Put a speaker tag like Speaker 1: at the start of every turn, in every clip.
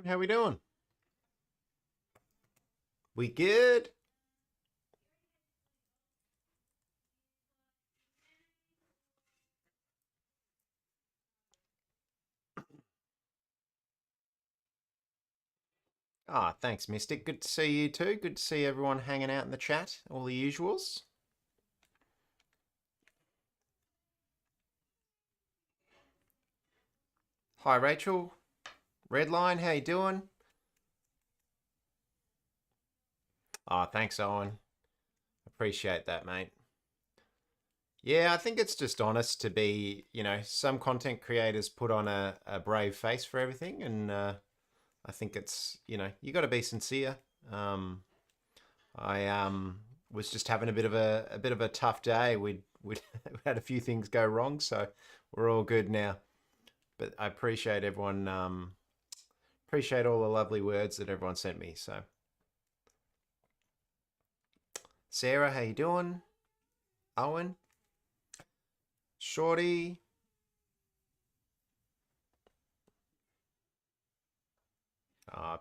Speaker 1: How we doing? We good? Ah, thanks, Mystic. Good to see you too. Good to see everyone hanging out in the chat. All the usuals. Hi, Rachel. Redline, how you doing? Ah, thanks, Owen. Appreciate that, mate. Yeah, I think it's just honest to be, some content creators put on a brave face for everything, and I think it's, you got to be sincere. Um, I was just having a bit of a tough day. We'd had a few things go wrong, so we're all good now. But I appreciate everyone. Appreciate all the lovely words that everyone sent me. So, Sarah, how you doing? Owen, Shorty.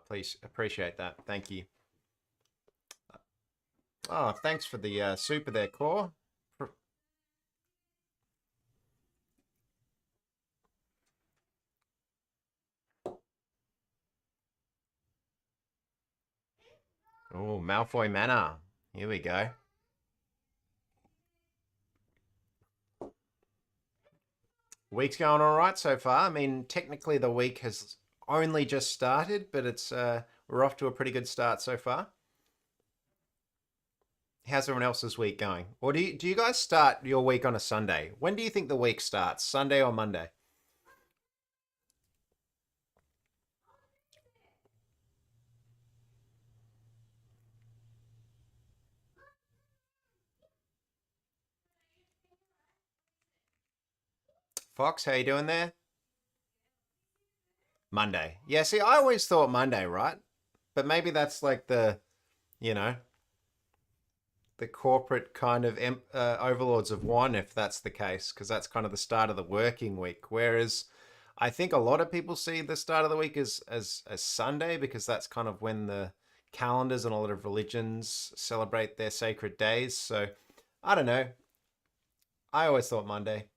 Speaker 1: Please appreciate that. Thank you. Oh, thanks for the super there, Core. Oh, Malfoy Manor. Here we go. Week's going all right so far. I mean, technically the week has only just started, but it's we're off to a pretty good start so far. How's everyone else's week going? Or do you guys start your week on a Sunday? When do you think the week starts? Sunday or Monday? Fox, how you doing there? Monday. Yeah, see, I always thought Monday, right? But maybe that's like you know, the corporate kind of overlords of one, if that's the case, because that's kind of the start of the working week. Whereas I think a lot of people see the start of the week as Sunday because that's kind of when the calendars and a lot of religions celebrate their sacred days. So I don't know. I always thought Monday.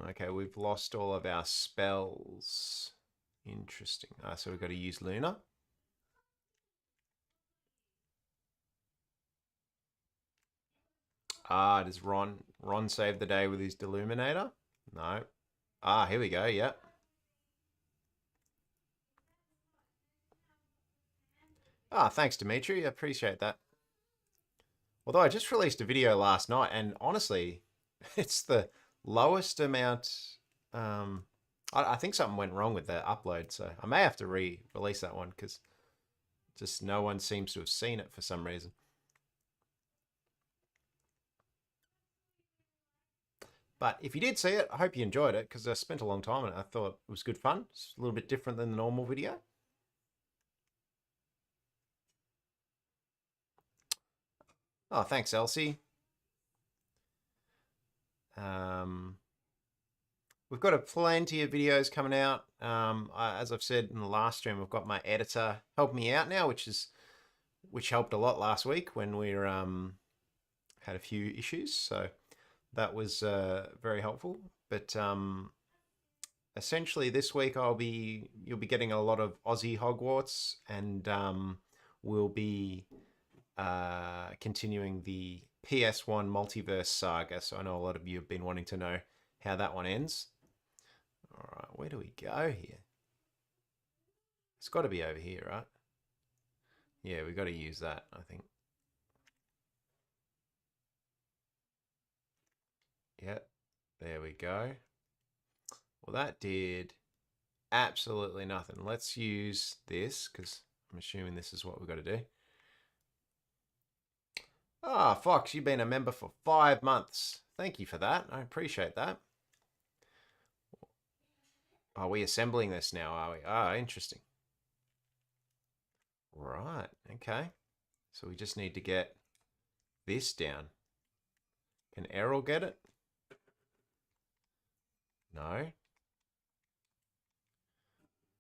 Speaker 1: Okay, we've lost all of our spells. Interesting. So we've got to use Luna. Does Ron save the day with his Deluminator? No. Here we go. Yep. Thanks, Dimitri. I appreciate that. Although I just released a video last night, and honestly, it's the lowest amount. I think something went wrong with the upload, so I may have to re-release that one because just no one seems to have seen it for some reason. But if you did see it, I hope you enjoyed it because I spent a long time on it. I thought it was good fun. It's a little bit different than the normal video. Oh, thanks, Elsie. Um, we've got a plenty of videos coming out. As I've said in the last stream, I've got my editor helping me out now, which helped a lot last week when we had a few issues. So that was very helpful. But essentially, this week you'll be getting a lot of Aussie Hogwarts, and we'll be continuing the PS1 Multiverse Saga. So I know a lot of you have been wanting to know how that one ends. All right, where do we go here? It's got to be over here, right? Yeah, we got to use that, I think. Yeah, there we go. Well, that did absolutely nothing. Let's use this because I'm assuming this is what we've got to do. Fox, you've been a member for 5 months. Thank you for that. I appreciate that. Are we assembling this now, are we? Interesting. Right, okay. So we just need to get this down. Can Errol get it? No.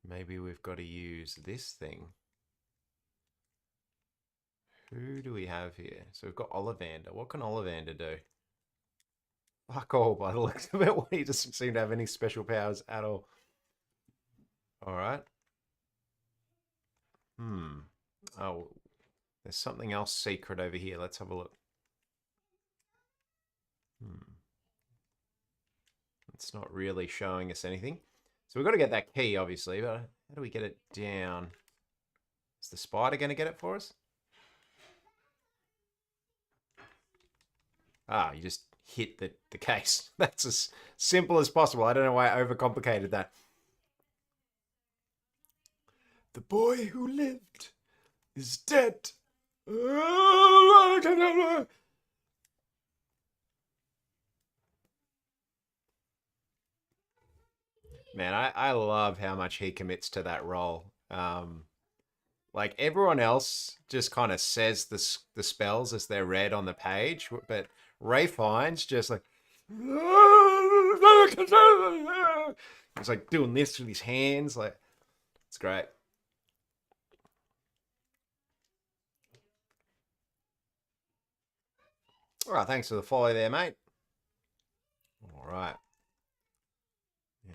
Speaker 1: Maybe we've got to use this thing. Who do we have here? So we've got Ollivander. What can Ollivander do? Fuck all by the looks of it. He doesn't seem to have any special powers at all. All right. Oh, there's something else secret over here. Let's have a look. It's not really showing us anything. So we've got to get that key, obviously, but how do we get it down? Is the spider going to get it for us? Ah, you just hit the case. That's as simple as possible. I don't know why I overcomplicated that. The boy who lived is dead. Man, I love how much he commits to that role. Like everyone else just kind of says the spells as they're read on the page, but Ray Fiennes just like he's like doing this with his hands, like it's great. All right, thanks for the follow there, mate. All right. Yeah.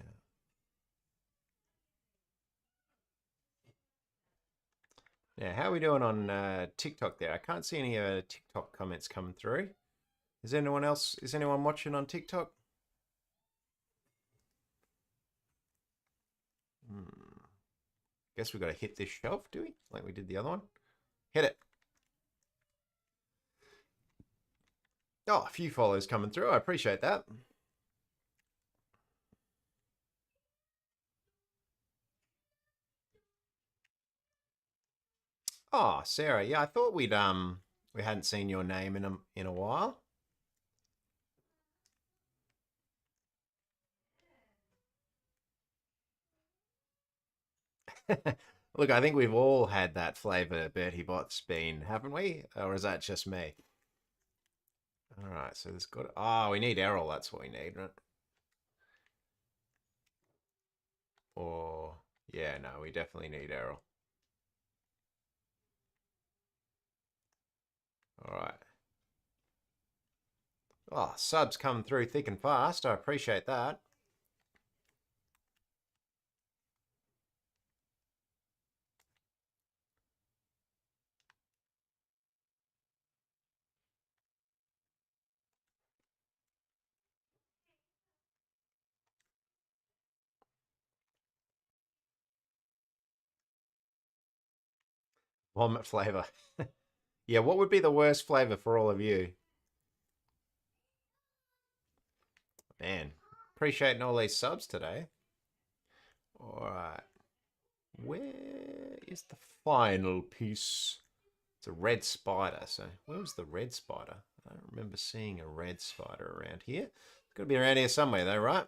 Speaker 1: Yeah, how are we doing on TikTok there? I can't see any TikTok comments coming through. Is anyone else? Is anyone watching on TikTok? Guess we've got to hit this shelf, do we? Like we did the other one. Hit it. Oh, a few follows coming through. I appreciate that. Oh, Sarah. Yeah, I thought we hadn't seen your name in a while. Look, I think we've all had that flavor Bertie Bott's been, haven't we? Or is that just me? All right, so there's got. Oh, we need Errol. That's what we need, right? Or yeah, no, we definitely need Errol. All right. Oh, subs coming through thick and fast. I appreciate that. Vomit flavor. Yeah, what would be the worst flavor for all of you? Man, appreciating all these subs today. All right. Where is the final piece? It's a red spider. So where was the red spider? I don't remember seeing a red spider around here. It's got to be around here somewhere though, right?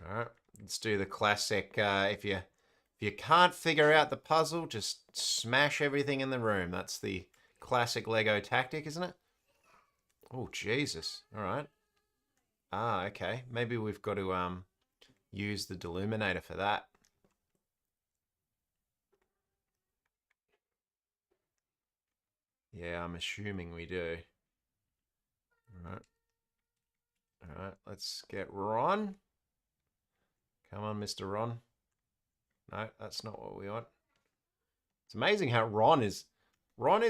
Speaker 1: All right. Let's do the classic. If you can't figure out the puzzle, just smash everything in the room. That's the classic Lego tactic, isn't it? Oh, Jesus. All right. Ah, okay. Maybe we've got to use the deluminator for that. Yeah, I'm assuming we do. All right. All right, let's get Ron. Come on, Mr. Ron. No, that's not what we want. It's amazing how Ron is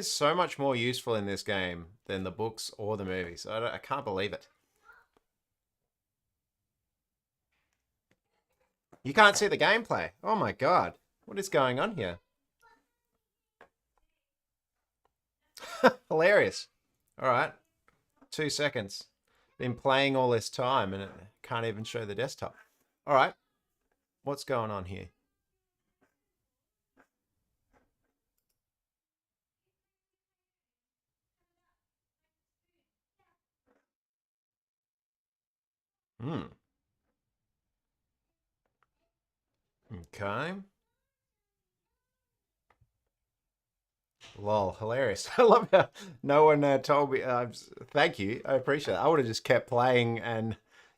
Speaker 1: so much more useful in this game than the books or the movies. I can't believe it. You can't see the gameplay. Oh my god. What is going on here? Hilarious. All right. 2 seconds. Been playing all this time and it can't even show the desktop. All right. What's going on here? Hmm. Okay. Lol, hilarious. I love how no one told me. Thank you. I appreciate it. I would have just kept playing and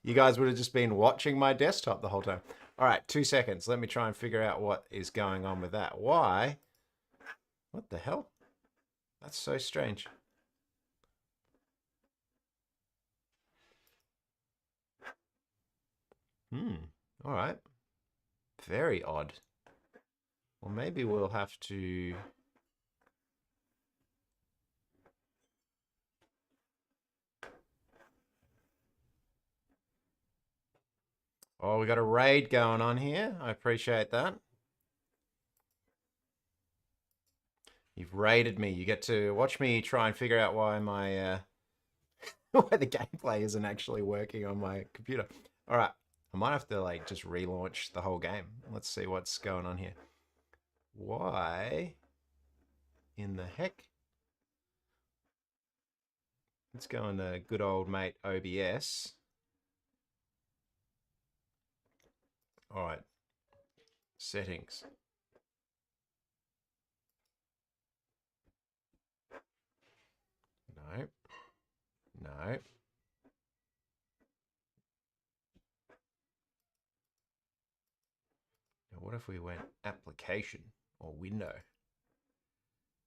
Speaker 1: You guys would have just been watching my desktop the whole time. All right, 2 seconds. Let me try and figure out what is going on with that. Why? What the hell? That's so strange. All right. Very odd. Well, maybe we'll have to... Oh, we got a raid going on here. I appreciate that. You've raided me. You get to watch me try and figure out why my why the gameplay isn't actually working on my computer. All right, I might have to like just relaunch the whole game. Let's see what's going on here. Why in the heck? Let's go on the good old mate OBS. All right, settings. No, no. Now, what if we went application or window?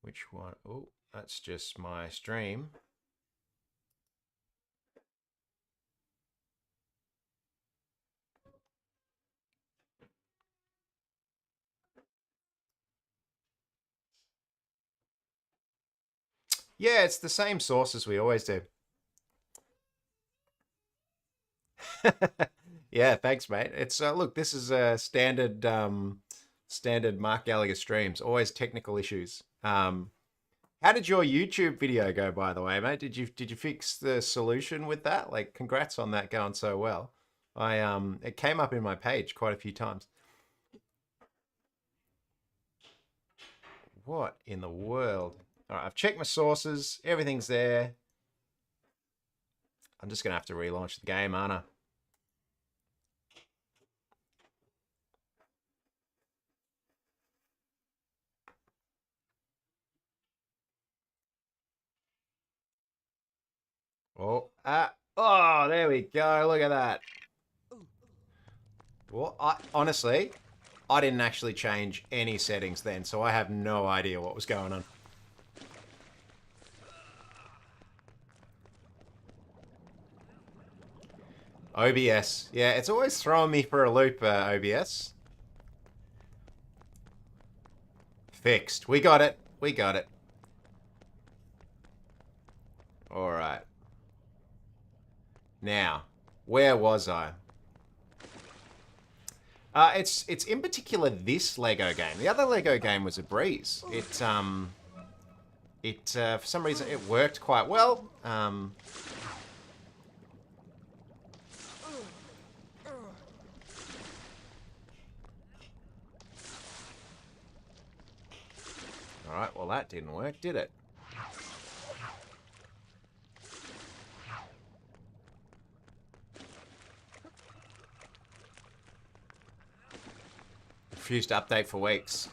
Speaker 1: Which one? Oh, that's just my stream. Yeah, it's the same source as we always do. Yeah, thanks, mate. It's look, this is a standard Mark Gallagher streams. Always technical issues. How did your YouTube video go, by the way, mate? Did you fix the solution with that? Like, congrats on that going so well. It came up in my page quite a few times. What in the world? All right, I've checked my sources. Everything's there. I'm just gonna have to relaunch the game, aren't I? Oh, there we go. Look at that. Well, honestly, I didn't actually change any settings then, so I have no idea what was going on. OBS. Yeah, it's always throwing me for a loop, OBS. Fixed. We got it. We got it. All right. Now, where was I? It's in particular this Lego game. The other Lego game was a breeze. It for some reason it worked quite well. All right, well that didn't work, did it? Refused to update for weeks.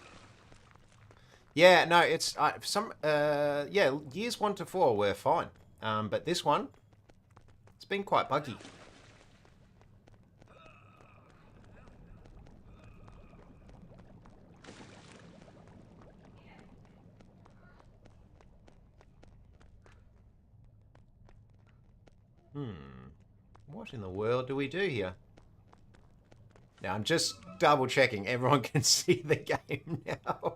Speaker 1: Yeah, no, it's yeah, years 1 to 4 were fine, but this one, it's been quite buggy. What in the world do we do here? Now, I'm just double checking. Everyone can see the game now.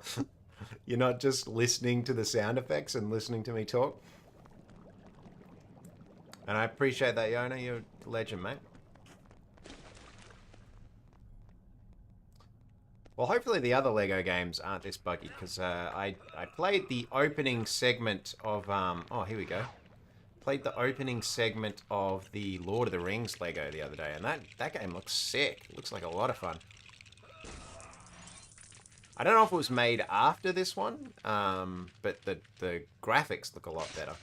Speaker 1: You're not just listening to the sound effects and listening to me talk. And I appreciate that, Yona. You're a legend, mate. Well, hopefully the other Lego games aren't this buggy, because I played the opening segment of... oh, here we go. Played the opening segment of the Lord of the Rings Lego the other day, and that game looks sick. It looks like a lot of fun. I don't know if it was made after this one, but the graphics look a lot better.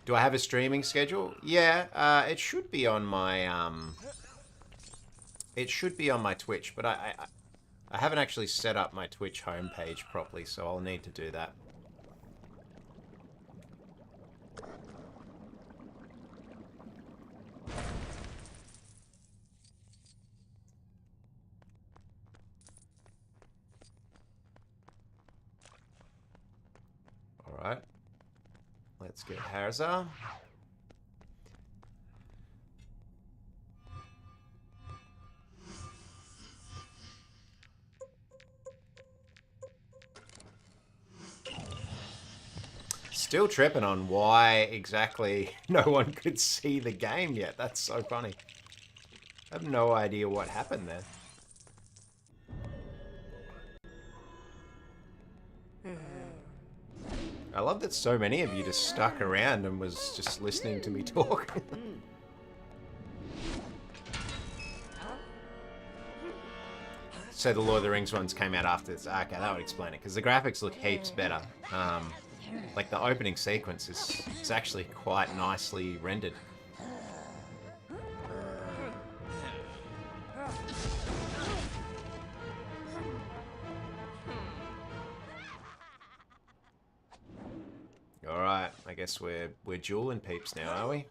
Speaker 1: Do I have a streaming schedule? Yeah, it should be on my it should be on my Twitch, but I haven't actually set up my Twitch homepage properly, so I'll need to do that. Let's get Harza. Still tripping on why exactly no one could see the game yet. That's so funny. I have no idea what happened there. I love that so many of you just stuck around and was just listening to me talk. So the Lord of the Rings ones came out after this. Okay, that would explain it, because the graphics look heaps better. Like the opening sequence is actually quite nicely rendered. All right, I guess we're dueling peeps now, are we?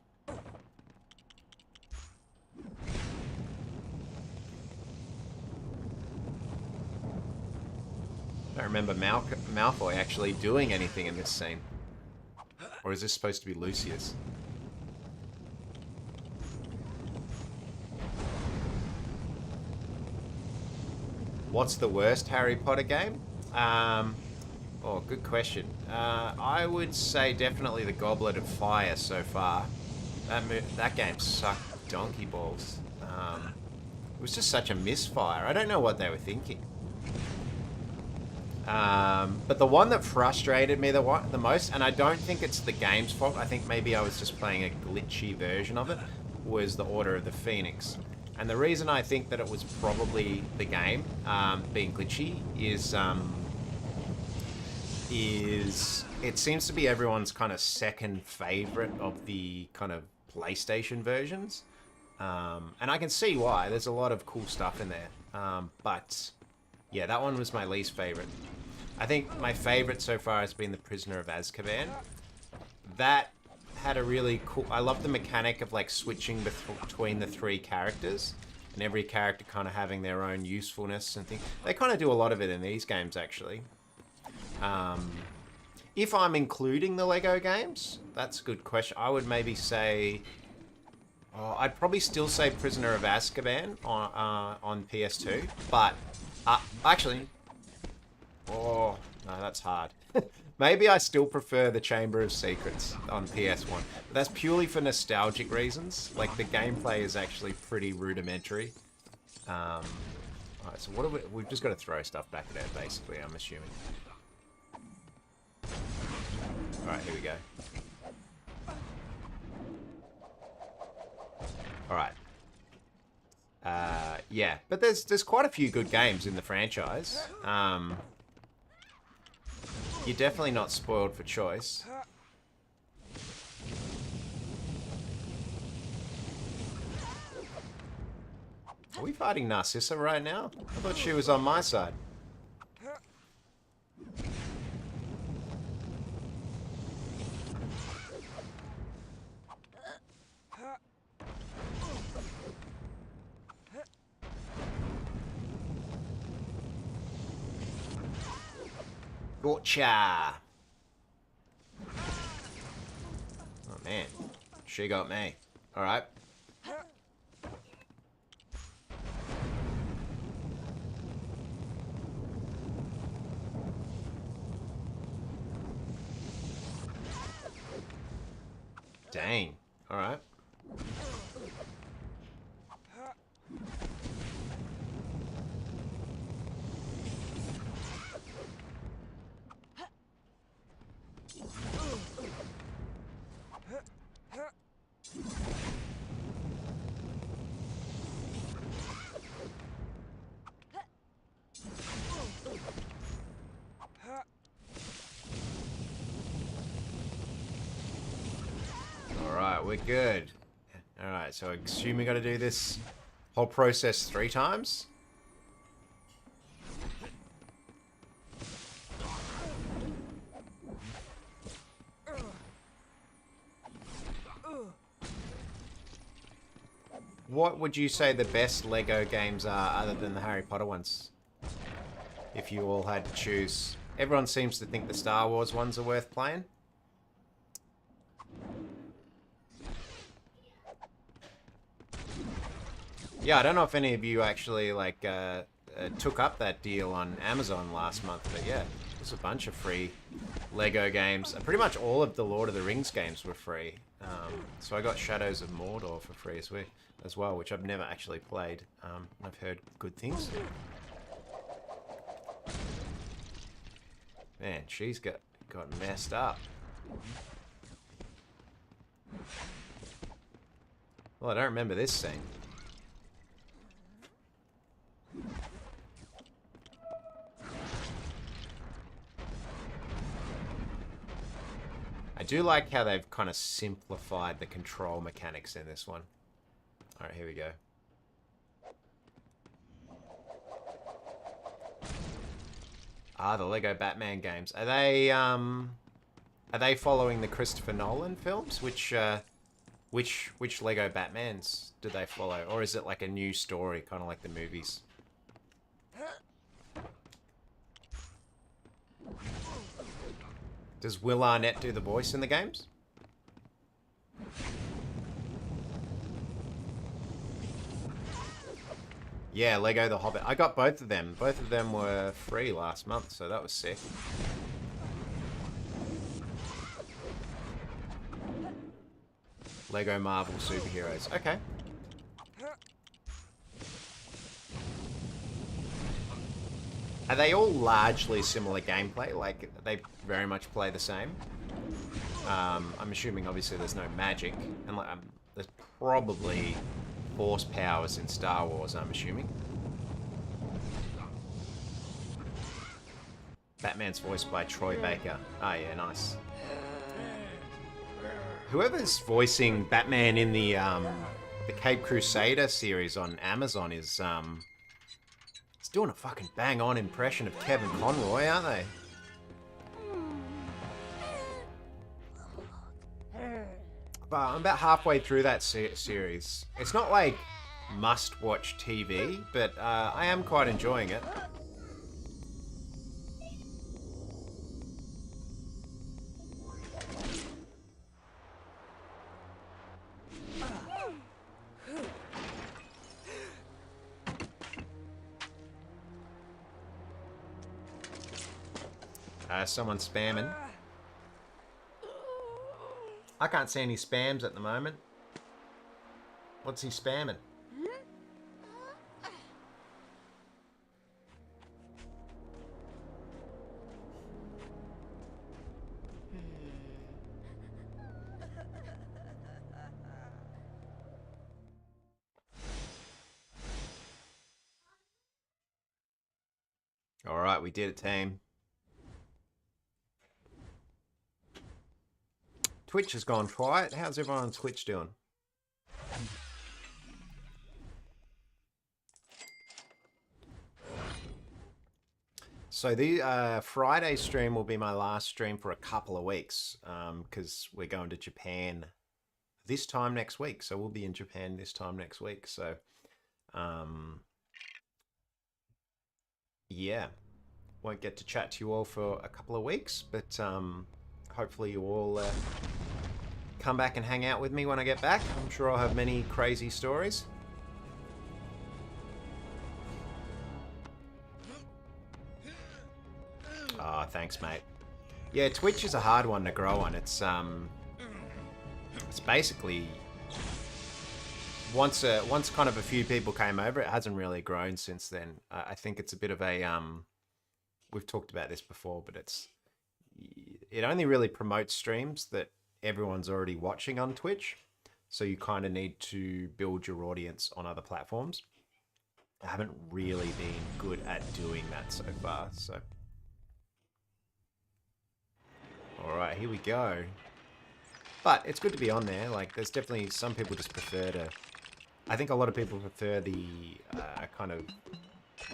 Speaker 1: I don't remember Malfoy actually doing anything in this scene. Or is this supposed to be Lucius? What's the worst Harry Potter game? Oh, good question. I would say definitely the Goblet of Fire so far. That game sucked donkey balls. It was just such a misfire. I don't know what they were thinking. But the one that frustrated me the most, and I don't think it's the game's fault, I think maybe I was just playing a glitchy version of it, was the Order of the Phoenix. And the reason I think that it was probably the game being glitchy is it seems to be everyone's kind of second favorite of the kind of PlayStation versions. And I can see why. There's a lot of cool stuff in there. But yeah, that one was my least favorite. I think my favorite so far has been The Prisoner of Azkaban. That had a really cool... I love the mechanic of like switching between the three characters and every character kind of having their own usefulness and things. They kind of do a lot of it in these games, actually. If I'm including the Lego games, that's a good question. I would maybe say... I'd probably still say Prisoner of Azkaban on PS2, but actually... Oh, no, that's hard. Maybe I still prefer the Chamber of Secrets on PS1. But that's purely for nostalgic reasons. Like, the gameplay is actually pretty rudimentary. Alright, so what do we've just got to throw stuff back at her, basically, I'm assuming. Alright, here we go. Alright. Yeah, but there's quite a few good games in the franchise. You're definitely not spoiled for choice. Are we fighting Narcissa right now? I thought she was on my side. Gotcha! Oh man, she got me. Alright. Dang. Alright. We're good. Alright, so I assume we gotta do this whole process 3 times? What would you say the best Lego games are other than the Harry Potter ones? If you all had to choose. Everyone seems to think the Star Wars ones are worth playing. Yeah, I don't know if any of you actually like took up that deal on Amazon last month, but yeah, there's a bunch of free Lego games. Pretty much all of the Lord of the Rings games were free. So I got Shadows of Mordor for free as well, which I've never actually played. I've heard good things. Man, she's got messed up. Well, I don't remember this scene. I do like how they've kind of simplified the control mechanics in this one. Alright, here we go. Ah, the Lego Batman games. Are they following the Christopher Nolan films? Which Lego Batmans do they follow? Or is it like a new story, kind of like the movies? Does Will Arnett do the voice in the games? Yeah, Lego The Hobbit. I got both of them. Both of them were free last month, so that was sick. Lego Marvel Superheroes. Okay. Are they all largely similar gameplay? Like, they very much play the same? I'm assuming, obviously, there's no magic. And like, there's probably force powers in Star Wars, I'm assuming. Batman's voiced by Troy Baker. Oh, yeah, nice. Whoever's voicing Batman in the Cape Crusader series on Amazon is doing a fucking bang-on impression of Kevin Conroy, aren't they? But I'm about halfway through that series. It's not like must-watch TV, but I am quite enjoying it. Someone's spamming. I can't see any spams at the moment. What's he spamming? All right, we did it, team. Twitch has gone quiet. How's everyone on Twitch doing? So the Friday stream will be my last stream for a couple of weeks because we're going to Japan this time next week. So we'll be in Japan this time next week. So yeah, won't get to chat to you all for a couple of weeks, but hopefully you all come back and hang out with me when I get back. I'm sure I'll have many crazy stories. Oh, thanks, mate. Yeah, Twitch is a hard one to grow on. It's basically once kind of a few people came over, it hasn't really grown since then. I think it's a bit of a we've talked about this before, but it only really promotes streams that everyone's already watching on Twitch. So you kind of need to build your audience on other platforms. I haven't really been good at doing that so far, so. All right, here we go. But it's good to be on there. Like, there's definitely some people just prefer to. I think a lot of people prefer the kind of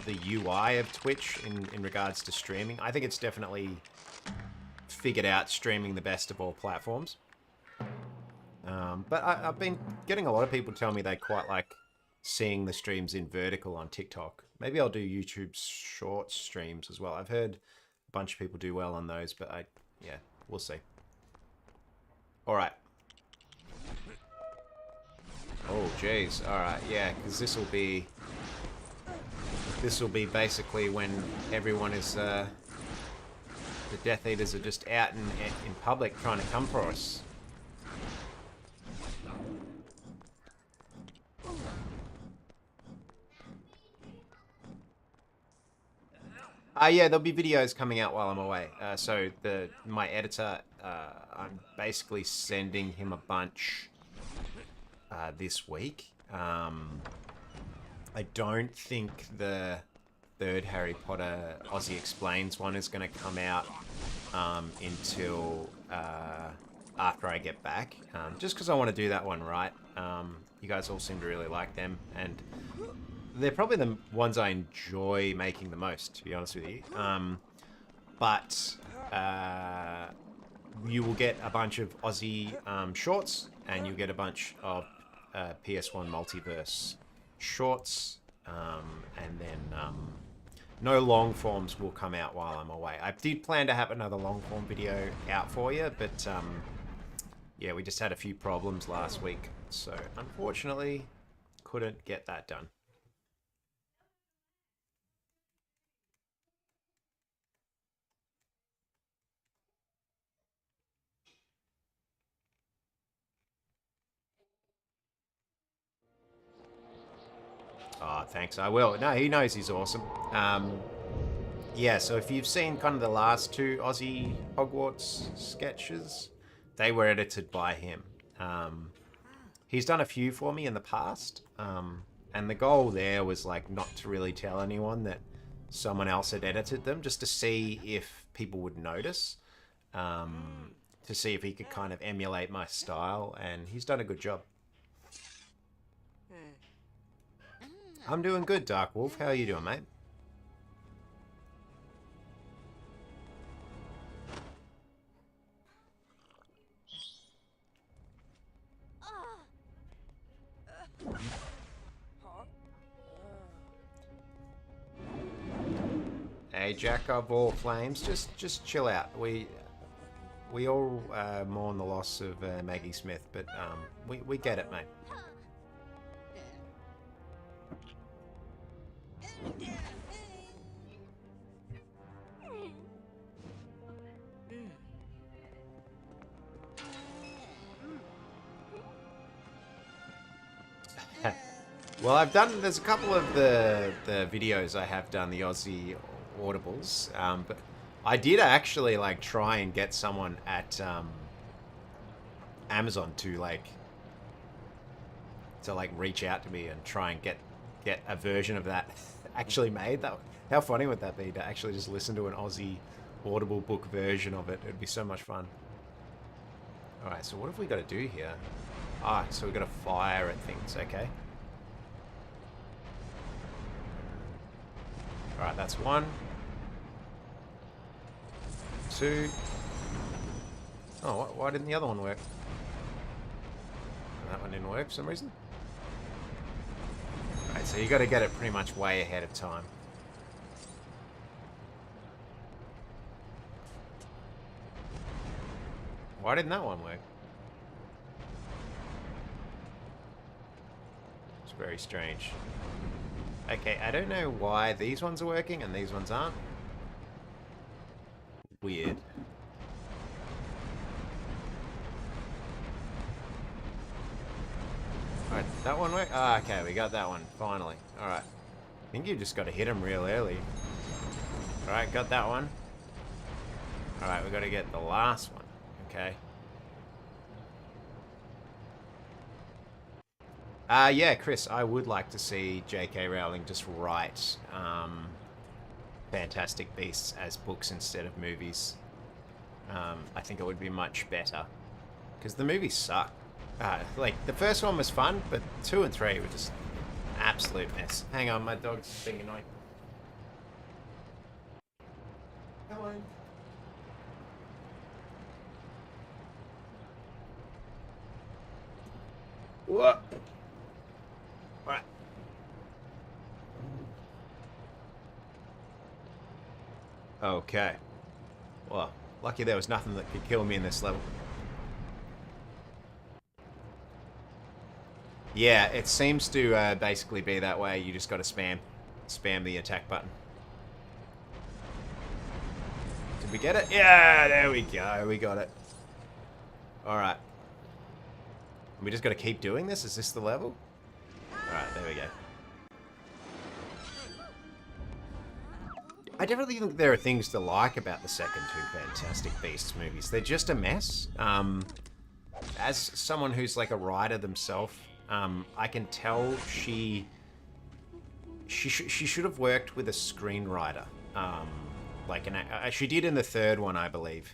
Speaker 1: the UI of Twitch in regards to streaming. I think it's definitely figured out streaming the best of all platforms. But I've been getting a lot of people tell me they quite like seeing the streams in vertical on TikTok. Maybe I'll do YouTube short streams as well. I've heard a bunch of people do well on those, but yeah, we'll see. All right. Oh, jeez. All right, yeah, because this will be basically when everyone is the Death Eaters are just out in public trying to come for us. Yeah, there'll be videos coming out while I'm away. So my editor, I'm basically sending him a bunch this week. I don't think the third Harry Potter Aussie Explains one is going to come out until after I get back. Just because I want to do that one right. You guys all seem to really like them, and they're probably the ones I enjoy making the most, to be honest with you. But you will get a bunch of Aussie shorts, and you'll get a bunch of PS1 Multiverse shorts, and then no long forms will come out while I'm away. I did plan to have another long form video out for you, but yeah, we just had a few problems last week, so unfortunately couldn't get that done. Oh, thanks. I will. No, he knows he's awesome. Yeah, so if you've seen kind of the last two Aussie Hogwarts sketches, they were edited by him. He's done a few for me in the past, and the goal there was like not to really tell anyone that someone else had edited them, just to see if people would notice, to see if he could kind of emulate my style, and he's done a good job. I'm doing good, Dark Wolf. How are you doing, mate? Hey, Jack of all flames, just chill out. We all mourn the loss of Maggie Smith, but we get it, mate. Well, there's a couple of the videos I have done, the Aussie audibles, but I did actually like try and get someone at Amazon to reach out to me and try and get a version of that actually made. How funny would that be to actually just listen to an Aussie audible book version of it? It'd be so much fun. Alright, so what have we got to do here? Ah, so we've got to fire at things, okay. Alright, that's one. Two. Oh, why didn't the other one work? That one didn't work for some reason. Alright, so you got to get it pretty much way ahead of time. Why didn't that one work? It's very strange. Okay, I don't know why these ones are working and these ones aren't. Weird. Alright, that one work? Ah, okay, we got that one, finally. Alright. I think you just got to hit him real early. Alright, got that one. Alright, we got to get the last one. Okay. Yeah, Chris, I would like to see J.K. Rowling just write Fantastic Beasts as books instead of movies. I think it would be much better. Because the movies suck. Like, the first one was fun, but 2 and 3 were just an absolute mess. Hang on, my dog's being annoying. Come on. What? Right. Okay. Well, lucky there was nothing that could kill me in this level. Yeah, it seems to basically be that way. You just got to spam the attack button. Did we get it? Yeah, there we go. We got it. All right. We just got to keep doing this? Is this the level? All right, there we go. I definitely think there are things to like about the second two Fantastic Beasts movies. They're just a mess. As someone who's like a writer themselves, I can tell she should have worked with a screenwriter. She did in the third one, I believe.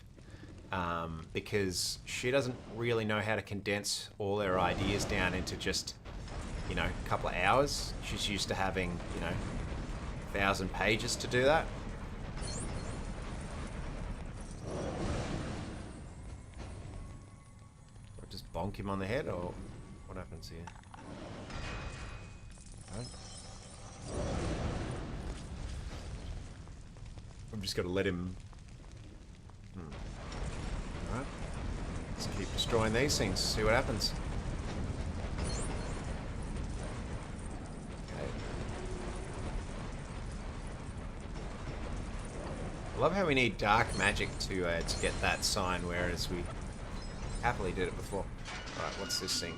Speaker 1: Because she doesn't really know how to condense all her ideas down into just, a couple of hours. She's used to having, 1,000 pages to do that. Or just bonk him on the head, or what happens here? Right. I'm just gonna let him. Alright. Let's keep destroying these things, see what happens. Okay. I love how we need dark magic to get that sign, whereas we happily did it before. Alright, what's this thing?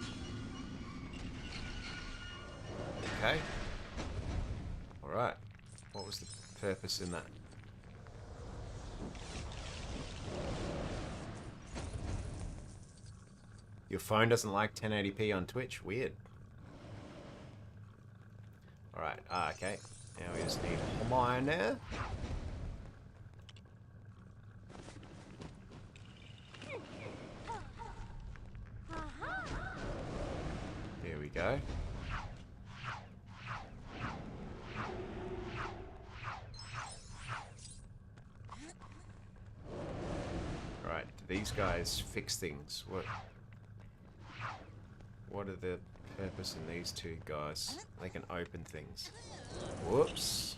Speaker 1: Okay. Alright. What was the purpose in that? Your phone doesn't like 1080p on Twitch? Weird. Alright, okay. Now we just need a miner. There we go. Alright, do these guys fix things? What are the purpose in these two guys? They can open things. Whoops.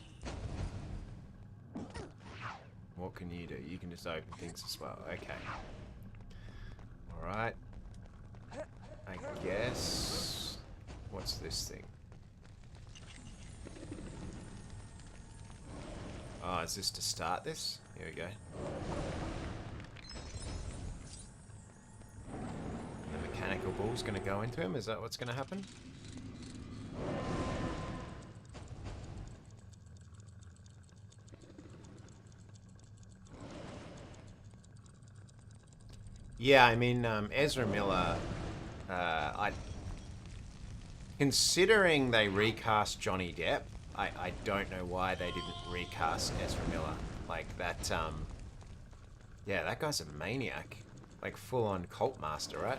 Speaker 1: What can you do? You can just open things as well. Okay. Alright. I guess... What's this thing? Oh, is this to start this? Here we go. The mechanical ball's going to go into him? Is that what's going to happen? Yeah, I mean, Ezra Miller, considering they recast Johnny Depp, I don't know why they didn't recast Ezra Miller. Like, that, yeah, that guy's a maniac. Like, full-on cult master, right?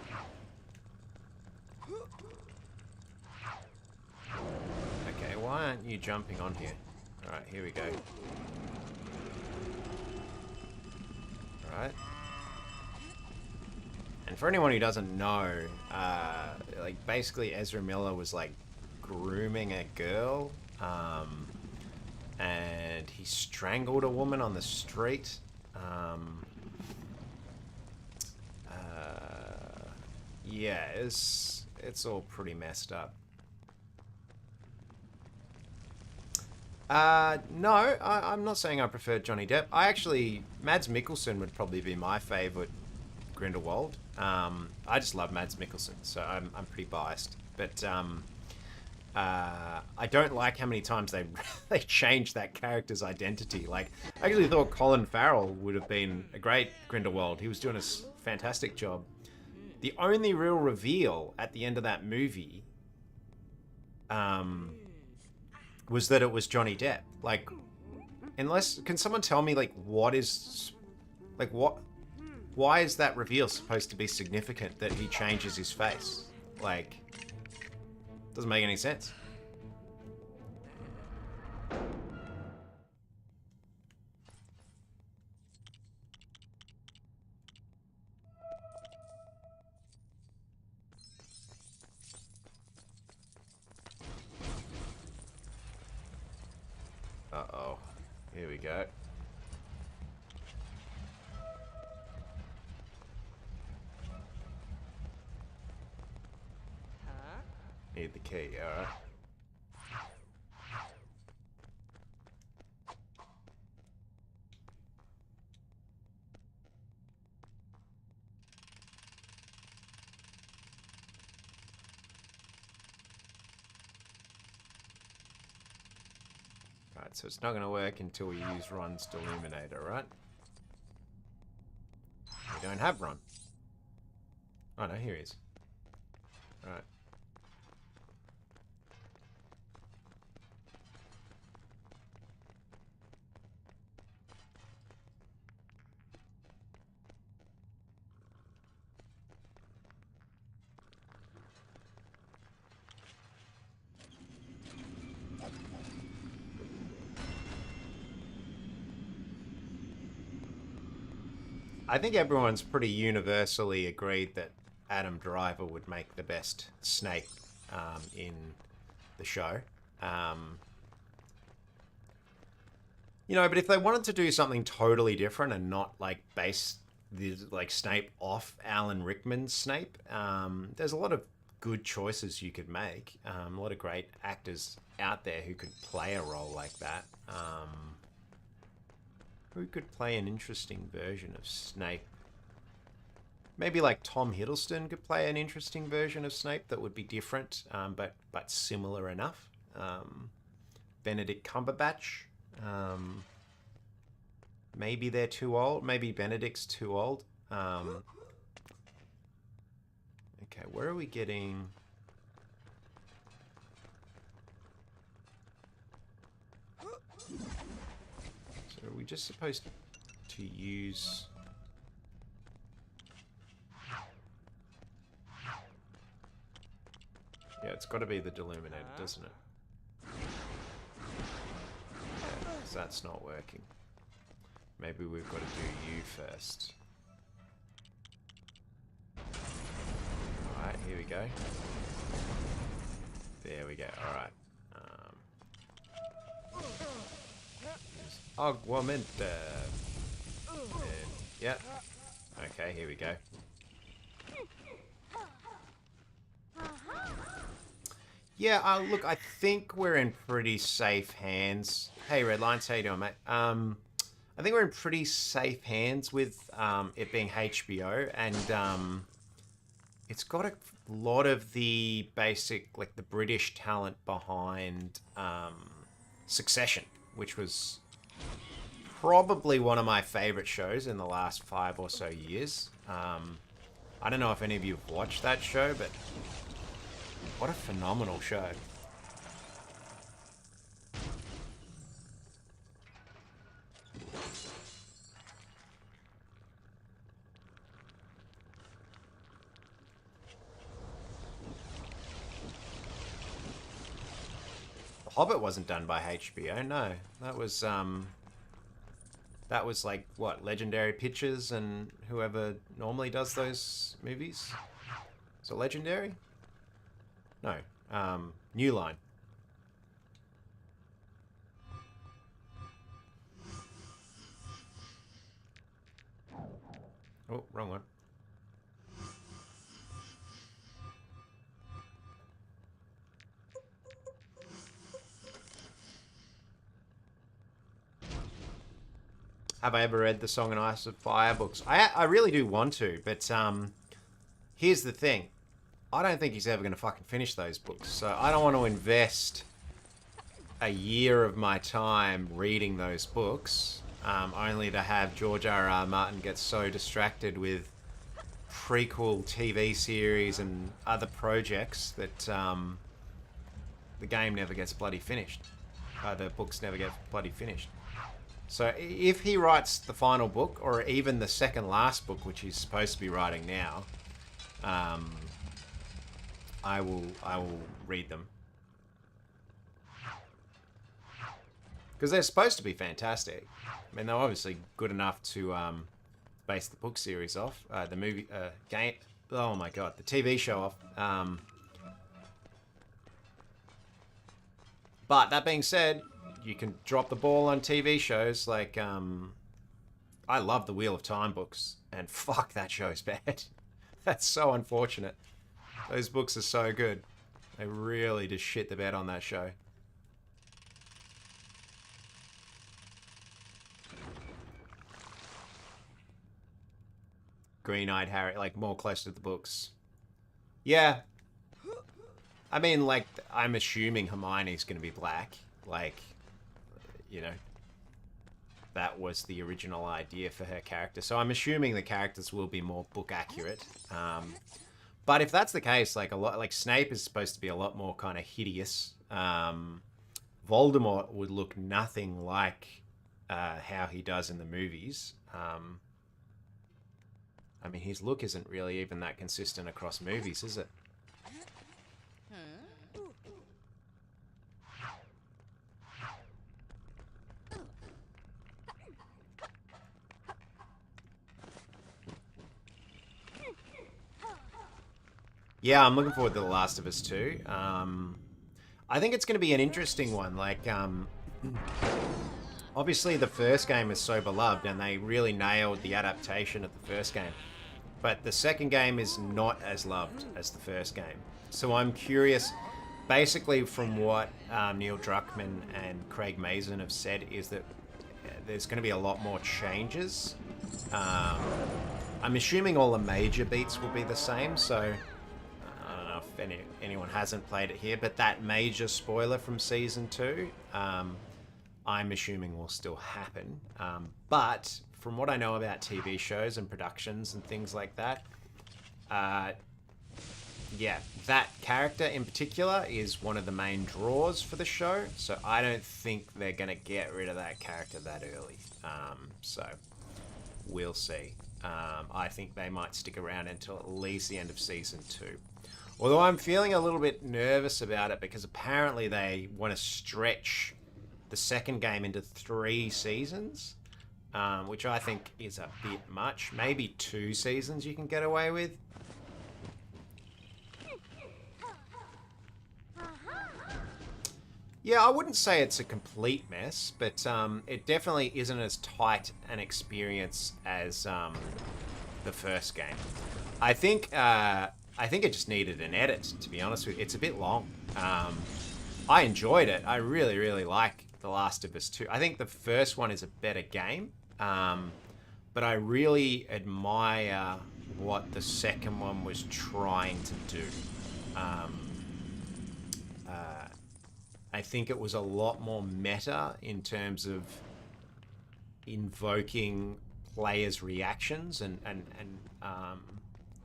Speaker 1: Okay, why aren't you jumping on here? Alright, here we go. Alright. And for anyone who doesn't know, like, basically Ezra Miller was, like, grooming a girl, and he strangled a woman on the street. Yeah, it's all pretty messed up. No, I'm not saying I prefer Johnny Depp. Mads Mikkelsen would probably be my favourite Grindelwald. I just love Mads Mikkelsen, so I'm pretty biased. But I don't like how many times they changed that character's identity. Like, I actually thought Colin Farrell would have been a great Grindelwald. He was doing a fantastic job. The only real reveal at the end of that movie was that it was Johnny Depp. Like, can someone tell me, like, why is that reveal supposed to be significant that he changes his face? Like, doesn't make any sense. Uh-oh. Here we go. Need the key, alright. Alright, so it's not going to work until we use Ron's Deluminator, right? We don't have Ron. Oh no, here he is. Alright. I think everyone's pretty universally agreed that Adam Driver would make the best Snape in the show. You know, but if they wanted to do something totally different and not like base the like Snape off Alan Rickman's Snape, there's a lot of good choices you could make. A lot of great actors out there who could play a role like that. Who could play an interesting version of Snape? Maybe like Tom Hiddleston could play an interesting version of Snape that would be different, but similar enough. Benedict Cumberbatch. Maybe they're too old. Maybe Benedict's too old. Okay, where are we getting? So are we just supposed to use? Yeah, it's got to be the Deluminator, doesn't it? Yeah, because that's not working. Maybe we've got to do you first. Alright, here we go. There we go, alright. Augment. Yeah. Okay, here we go. Yeah, look, I think we're in pretty safe hands. Hey, Redlines, how you doing, mate? I think we're in pretty safe hands with it being HBO, and it's got a lot of the basic, like the British talent behind Succession, which was probably one of my favorite shows in the last 5 or so years. I don't know if any of you have watched that show, but what a phenomenal show. The Hobbit wasn't done by HBO, no. That was like, what, Legendary Pictures and whoever normally does those movies? Is it Legendary? No. New Line. Oh, wrong one. Have I ever read the Song and Ice and Fire books? I really do want to, but here's the thing. I don't think he's ever going to fucking finish those books. So I don't want to invest a year of my time reading those books, only to have George R.R. Martin get so distracted with prequel TV series and other projects that the game never gets bloody finished. The books never get bloody finished. So if he writes the final book, or even the second last book, which he's supposed to be writing now, I will read them. Because they're supposed to be fantastic. I mean, they're obviously good enough to base the book series off. The movie, game, oh my god, the TV show off. But that being said, you can drop the ball on TV shows like, I love the Wheel of Time books, and fuck, that show's bad. That's so unfortunate. Those books are so good. They really just shit the bed on that show. Green-eyed Harry, like more close to the books. Yeah. I mean, like, I'm assuming Hermione's going to be black. Like, you know, that was the original idea for her character. So I'm assuming the characters will be more book accurate. But if that's the case, like Snape is supposed to be a lot more kind of hideous. Voldemort would look nothing like how he does in the movies. I mean, his look isn't really even that consistent across movies, is it? Yeah, I'm looking forward to The Last of Us 2. I think it's going to be an interesting one. Like, obviously the first game is so beloved and they really nailed the adaptation of the first game. But the second game is not as loved as the first game. So I'm curious, basically from what Neil Druckmann and Craig Mazin have said, is that there's going to be a lot more changes. I'm assuming all the major beats will be the same, so I don't know if anyone hasn't played it here, but that major spoiler from Season 2, I'm assuming will still happen. But from what I know about TV shows and productions and things like that, yeah, that character in particular is one of the main draws for the show. So I don't think they're going to get rid of that character that early. So we'll see. I think they might stick around until at least the end of Season 2. Although I'm feeling a little bit nervous about it because apparently they want to stretch the second game into 3 seasons. Which I think is a bit much. Maybe 2 seasons you can get away with. Yeah, I wouldn't say it's a complete mess, but it definitely isn't as tight an experience as the first game. I think it just needed an edit, to be honest with you. It's a bit long. I enjoyed it. I really, really like The Last of Us 2. I think the first one is a better game. But I really admire what the second one was trying to do. I think it was a lot more meta in terms of invoking players' reactions and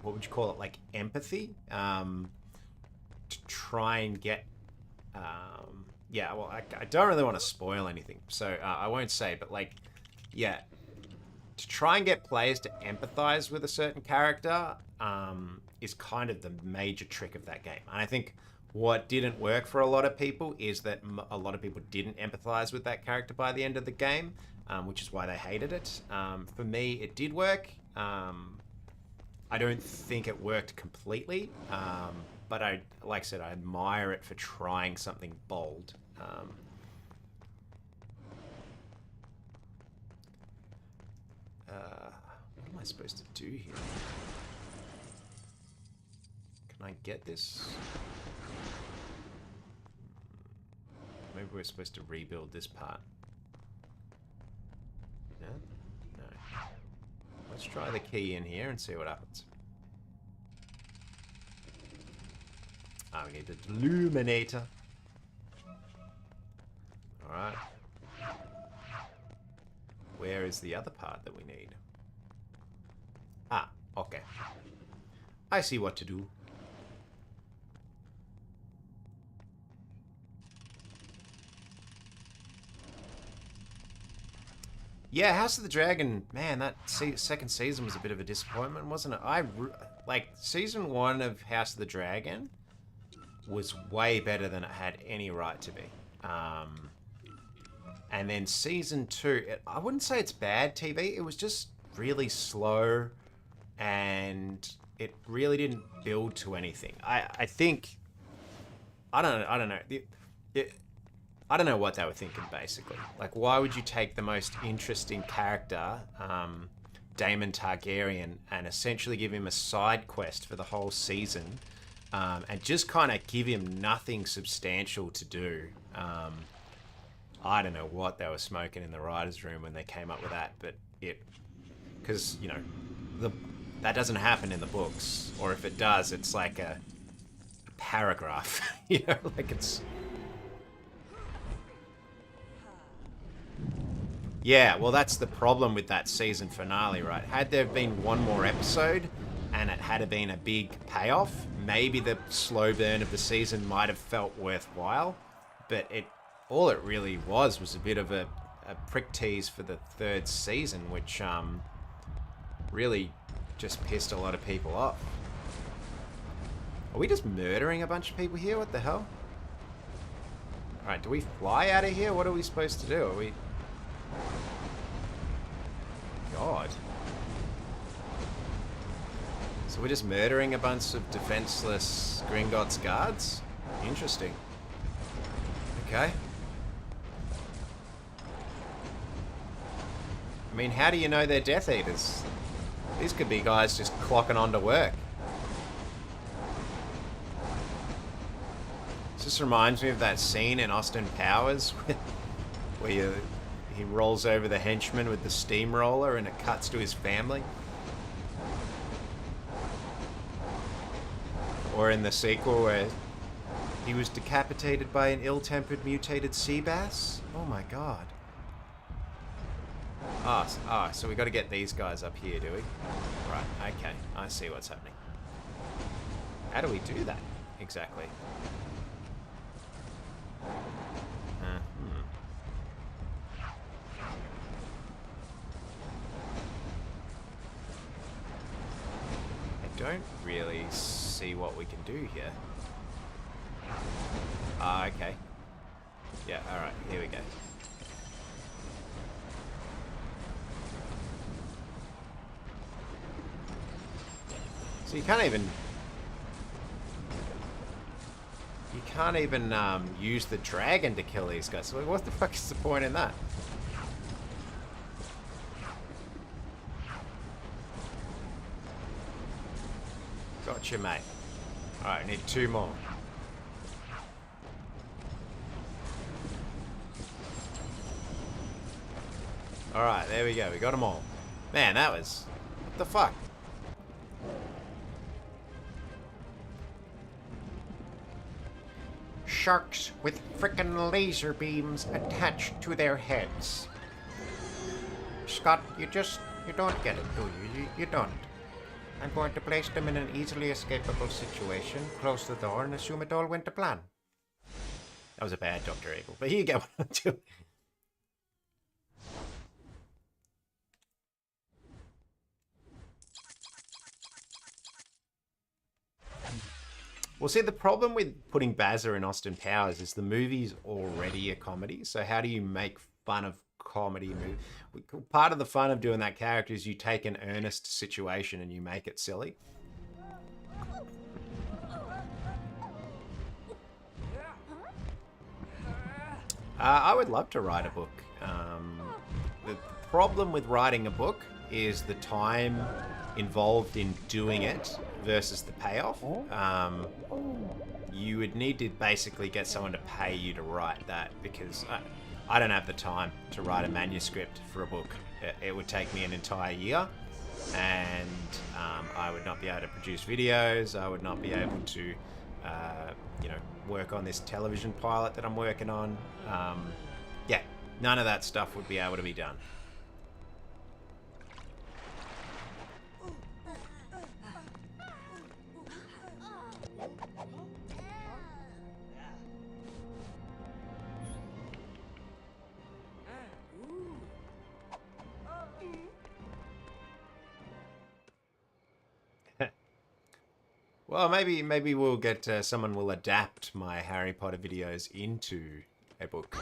Speaker 1: what would you call it, like empathy, to try and get... yeah, well, I don't really want to spoil anything, so I won't say, but like... Yeah, to try and get players to empathize with a certain character is kind of the major trick of that game. And I think what didn't work for a lot of people is that a lot of people didn't empathize with that character by the end of the game, which is why they hated it. For me, it did work. I don't think it worked completely, but like I said, I admire it for trying something bold. What am I supposed to do here? Can I get this? Maybe we're supposed to rebuild this part. No? No. Let's try the key in here and see what happens. Ah, we need the illuminator. Alright. Where is the other part that we need? Ah, okay. I see what to do. Yeah, House of the Dragon, man, that second season was a bit of a disappointment, wasn't it? Like, season 1 of House of the Dragon was way better than it had any right to be. And then season 2, I wouldn't say it's bad TV, it was just really slow and it really didn't build to anything. I think, I don't know. I don't know what they were thinking, basically. Like, why would you take the most interesting character, Daemon Targaryen, and essentially give him a side quest for the whole season and just kind of give him nothing substantial to do. I don't know what they were smoking in the writer's room when they came up with that, but because, you know, that doesn't happen in the books, or if it does, it's like a paragraph, you know, like it's... Yeah, well, that's the problem with that season finale, right? Had there been one more episode and it had been a big payoff, maybe the slow burn of the season might have felt worthwhile, but all it really was a bit of a prick tease for the third season, which really just pissed a lot of people off. Are we just murdering a bunch of people here? What the hell? Alright, do we fly out of here? What are we supposed to do? Are we... God. So we're just murdering a bunch of defenseless Gringotts guards? Interesting. Okay. I mean, how do you know they're Death Eaters? These could be guys just clocking on to work. This just reminds me of that scene in Austin Powers where he rolls over the henchman with the steamroller and it cuts to his family. Or in the sequel where he was decapitated by an ill-tempered mutated sea bass. Oh my god. So we got to get these guys up here, do we? Right, okay. I see what's happening. How do we do that, exactly? I don't really see what we can do here. Okay. Yeah, alright, here we go. So you can't even use the dragon to kill these guys. So what the fuck is the point in that? Gotcha, mate. Alright, I need 2 more. Alright, there we go. We got them all. Man, that was... What the fuck? Sharks with frickin' laser beams attached to their heads. Scott, you don't get it, do you? You don't. I'm going to place them in an easily escapable situation, close the door, and assume it all went to plan. That was a bad Dr. Evil, but you get what I'm doing. Well, see, the problem with putting Bazza in Austin Powers is the movie's already a comedy, so how do you make fun of comedy movies? Part of the fun of doing that character is you take an earnest situation and you make it silly. I would love to write a book. The problem with writing a book is the time involved in doing it versus the payoff. You would need to basically get someone to pay you to write that, because I don't have the time to write a manuscript for a book. It would take me an entire year, and I would not be able to produce videos. I would not be able to, you know, work on this television pilot that I'm working on. Yeah, none of that stuff would be able to be done. Well, maybe we'll get someone will adapt my Harry Potter videos into a book.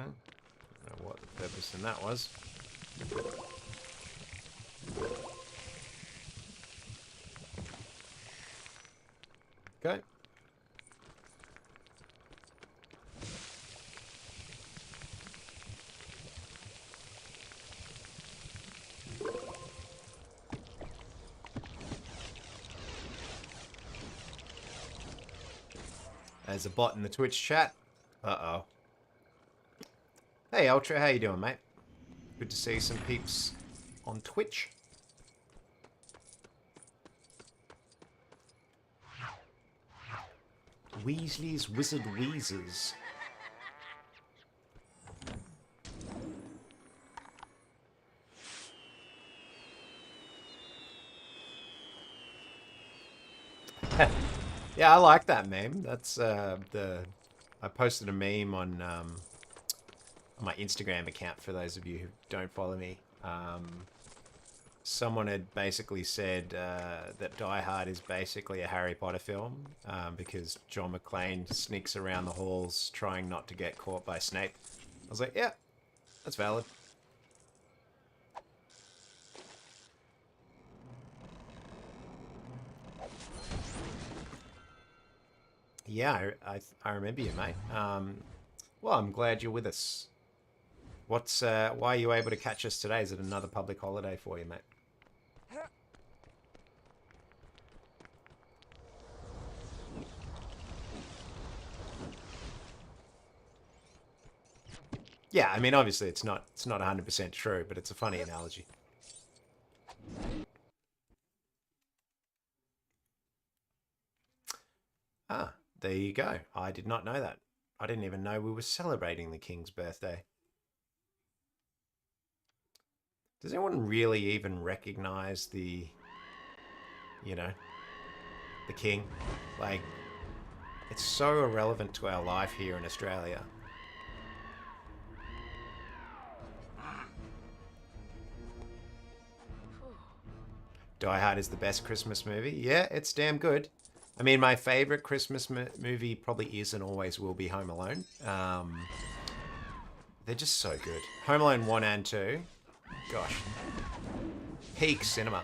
Speaker 1: Don't know what the purpose in that was. Okay. There's a bot in the Twitch chat. Uh-oh. Hey, Ultra, how you doing, mate? Good to see some peeps on Twitch. Weasley's Wizard Wheezes. Yeah, I like that meme. That's I posted a meme on my Instagram account for those of you who don't follow me. Someone had basically said that Die Hard is basically a Harry Potter film because John McClane sneaks around the halls trying not to get caught by Snape. I was like, yeah, that's valid. Yeah, I remember you, mate. Well, I'm glad you're with us. Why are you able to catch us today? Is it another public holiday for you, mate? Yeah, I mean, obviously it's not 100% true, but it's a funny analogy. Ah, there you go. I did not know that. I didn't even know we were celebrating the King's birthday. Does anyone really even recognize the King? Like, it's so irrelevant to our life here in Australia. Die Hard is the best Christmas movie. Yeah, it's damn good. I mean, my favorite Christmas movie probably is and always will be Home Alone. They're just so good. Home Alone 1 and 2. Gosh. Peak cinema.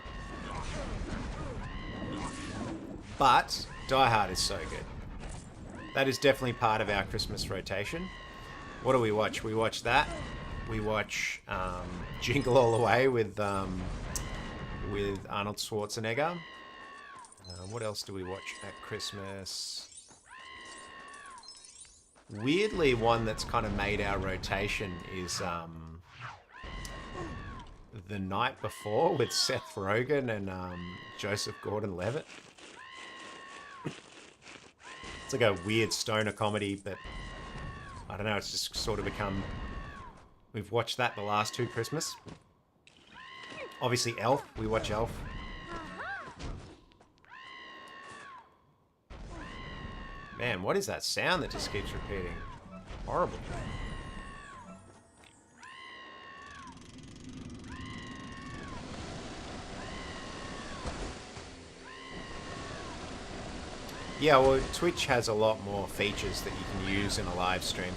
Speaker 1: But Die Hard is so good. That is definitely part of our Christmas rotation. What do we watch? We watch that. We watch Jingle All the Way with Arnold Schwarzenegger. What else do we watch at Christmas? Weirdly, one that's kind of made our rotation is The Night Before with Seth Rogen and Joseph Gordon-Levitt. It's like a weird stoner comedy, but I don't know, it's just sort of become... We've watched that the last two Christmas. Obviously Elf, we watch Elf. Man, what is that sound that just keeps repeating? Horrible. Yeah, well, Twitch has a lot more features that you can use in a live stream.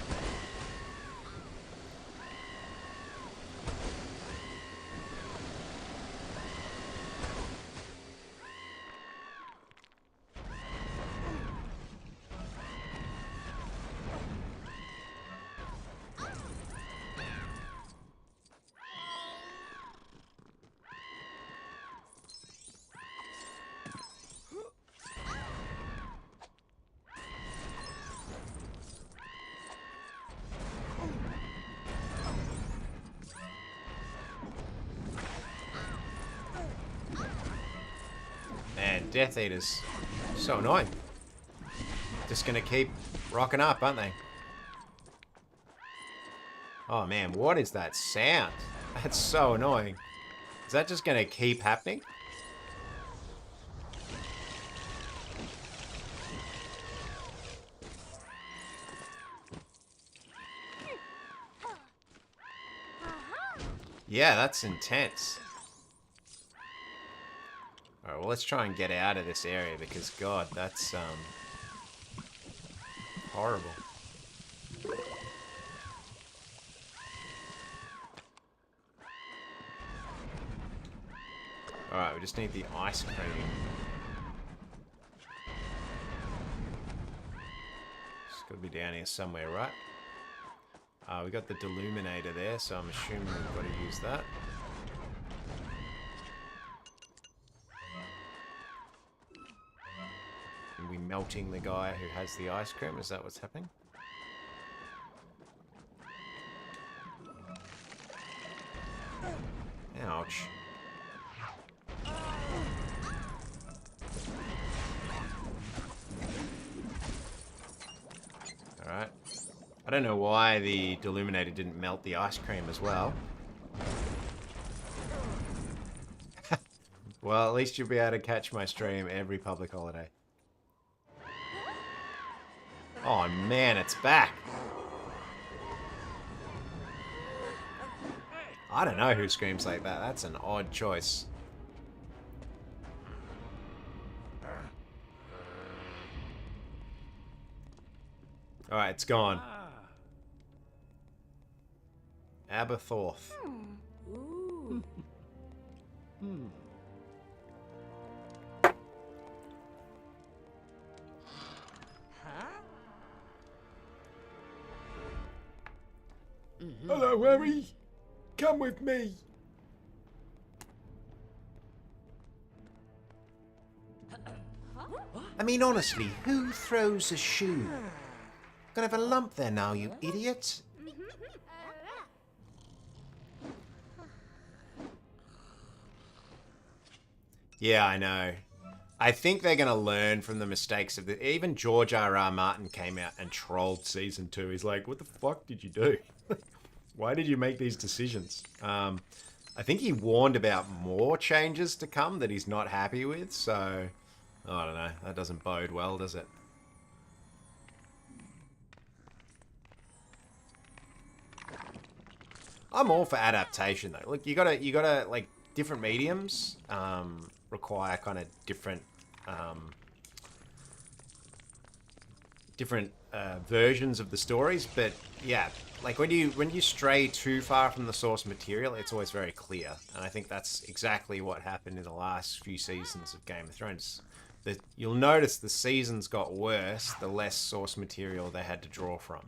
Speaker 1: Death Eaters. So annoying. Just gonna keep rocking up, aren't they? Oh man, what is that sound? That's so annoying. Is that just gonna keep happening? Yeah, that's intense. Alright, well, let's try and get out of this area because, God, that's, horrible. Alright, we just need the ice cream. It's got to be down here somewhere, right? We got the deluminator there, so I'm assuming we've got to use that. Are we melting the guy who has the ice cream? Is that what's happening? Ouch. Alright. I don't know why the deluminator didn't melt the ice cream as well. Well, at least you'll be able to catch my stream every public holiday. Oh man, it's back! I don't know who screams like that. That's an odd choice. Alright, it's gone. Aberthorpe.
Speaker 2: Hello, Harry. Come with me.
Speaker 1: I mean, honestly, who throws a shoe? Gonna have a lump there now, you idiot. Yeah, I know. I think they're gonna learn from the mistakes of the... Even George R.R. Martin came out and trolled season 2. He's like, what the fuck did you do? Why did you make these decisions? I think he warned about more changes to come that he's not happy with, so... I don't know. That doesn't bode well, does it? I'm all for adaptation, though. Look, you gotta, like, different mediums, require kind of different, versions of the stories, but yeah, like when you stray too far from the source material, it's always very clear, and I think that's exactly what happened in the last few seasons of Game of Thrones. You'll notice the seasons got worse the less source material they had to draw from.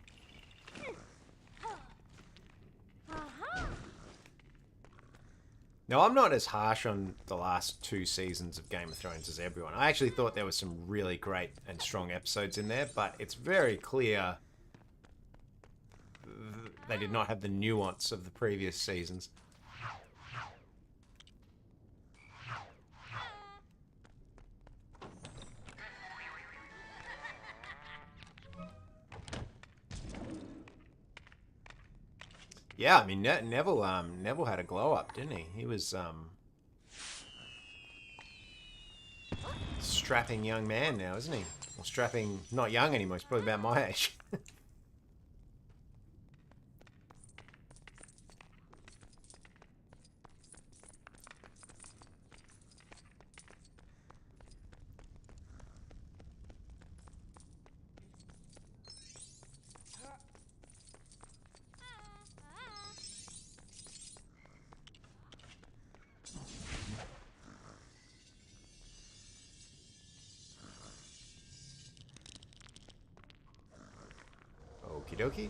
Speaker 1: Now, I'm not as harsh on the last 2 seasons of Game of Thrones as everyone. I actually thought there were some really great and strong episodes in there, but it's very clear they did not have the nuance of the previous seasons. Yeah, I mean, Neville had a glow up, didn't he? He was, strapping young man now, isn't he? Well, strapping, not young anymore, he's probably about my age. Okie dokie.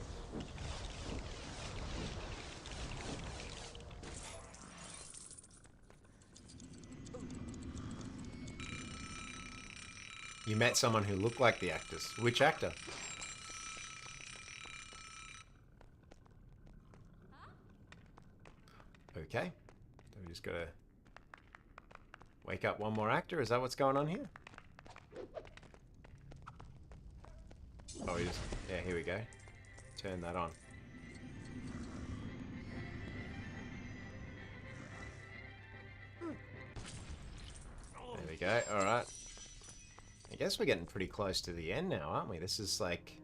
Speaker 1: You met someone who looked like the actors. Which actor? Okay. So we just gotta wake up one more actor? Is that what's going on here? Oh, we just... Yeah, here we go. Turn that on. There we go. Alright. I guess we're getting pretty close to the end now, aren't we? This is like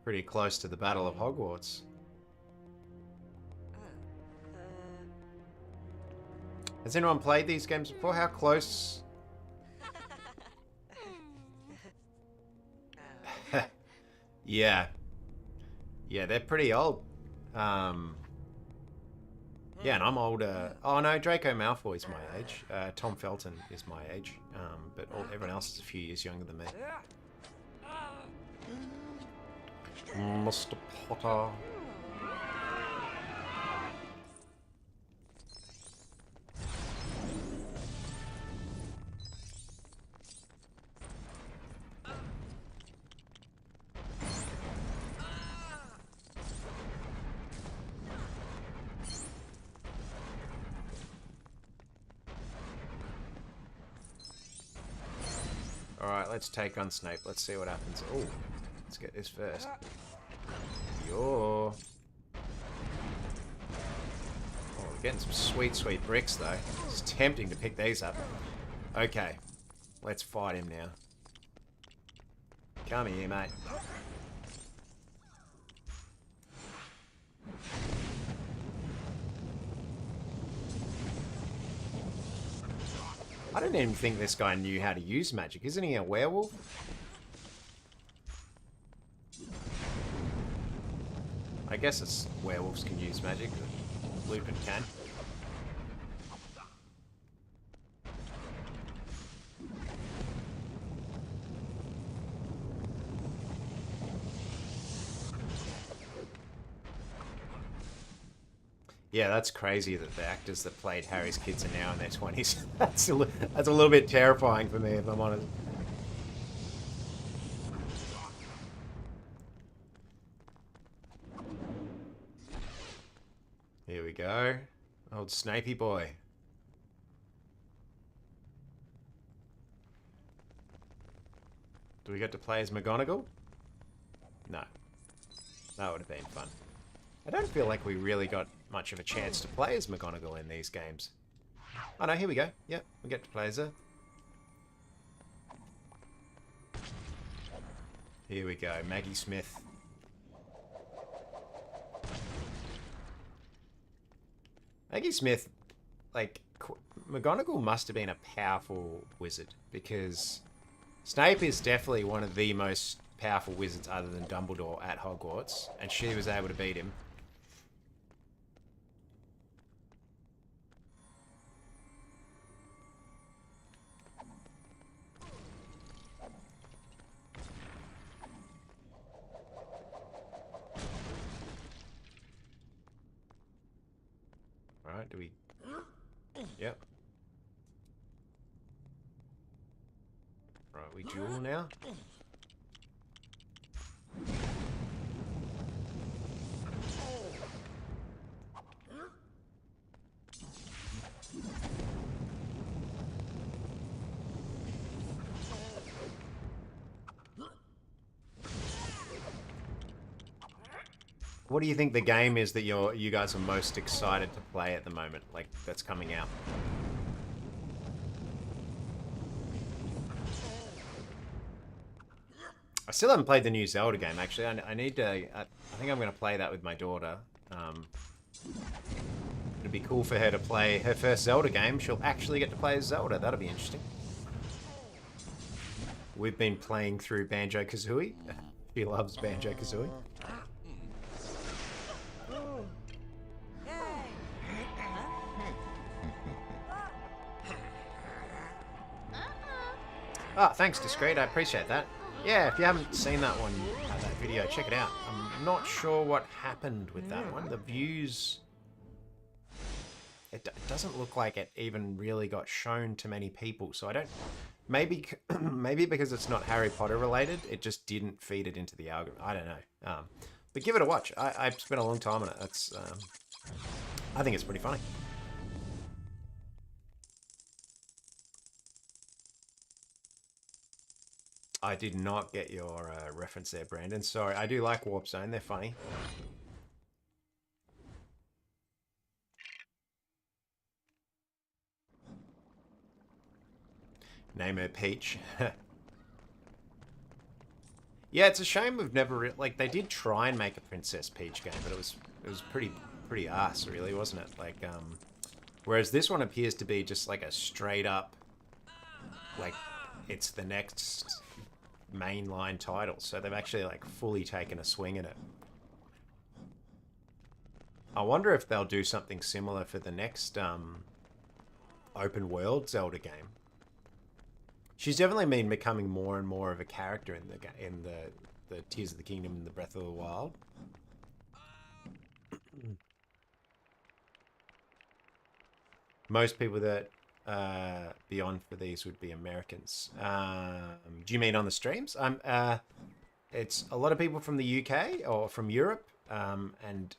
Speaker 1: pretty close to the Battle of Hogwarts. Has anyone played these games before? How close? Yeah. Yeah, they're pretty old. Yeah, and I'm older. Oh no, Draco Malfoy's my age. Tom Felton is my age. But everyone else is a few years younger than me. Mr. Potter. Alright, let's take on Snape. Let's see what happens. Oh, let's get this first. Oh, we're getting some sweet, sweet bricks, though. It's tempting to pick these up. Okay, let's fight him now. Come here, mate. I don't even think this guy knew how to use magic. Isn't he a werewolf? I guess it's werewolves can use magic. Lupin can. Yeah, that's crazy that the actors that played Harry's kids are now in their 20s. That's a little bit terrifying for me, if I'm honest. Here we go. Old Snapey boy. Do we get to play as McGonagall? No. That would have been fun. I don't feel like we really got much of a chance to play as McGonagall in these games. Oh no, here we go. Yep, we get to play as her. Here we go, Maggie Smith. Maggie Smith, like, McGonagall must have been a powerful wizard, because Snape is definitely one of the most powerful wizards other than Dumbledore at Hogwarts, and she was able to beat him. Alright, do we... Yep. Right, we duel now. What do you think the game is that you guys are most excited to play at the moment, like that's coming out? I still haven't played the new Zelda game, actually. I need to... I think I'm going to play that with my daughter. It'd be cool for her to play her first Zelda game. She'll actually get to play as Zelda. That'll be interesting. We've been playing through Banjo-Kazooie. She loves Banjo-Kazooie. Oh, thanks, Discreet. I appreciate that. Yeah, if you haven't seen that one, that video, check it out. I'm not sure what happened with that one. The views... It doesn't look like it even really got shown to many people, so I don't... Maybe maybe because it's not Harry Potter related, it just didn't feed it into the algorithm. I don't know. But give it a watch. I've spent a long time on it. That's, I think it's pretty funny. I did not get your reference there, Brandon. Sorry, I do like Warp Zone. They're funny. Name her Peach. Yeah, it's a shame we've never... Like, they did try and make a Princess Peach game, but it was pretty ass, really, wasn't it? Like, whereas this one appears to be just like a straight up... Like, it's the next... mainline title, so they've actually like fully taken a swing at it. I wonder if they'll do something similar for the next open world Zelda game. She's definitely been becoming more and more of a character in the Tears of the Kingdom and the Breath of the Wild. Most people that be on for these would be Americans. Do you mean on the streams? It's a lot of people from the UK or from Europe, and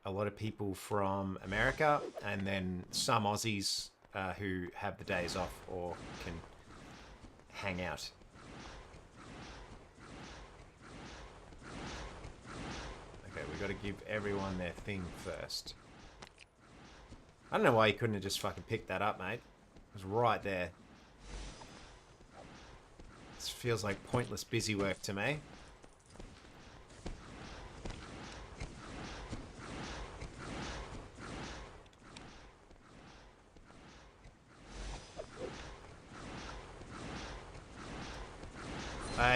Speaker 1: a lot of people from America, and then some Aussies who have the days off or can hang out. Okay, we got to give everyone their thing first. I don't know why you couldn't have just fucking picked that up, mate. It was right there. This feels like pointless busy work to me.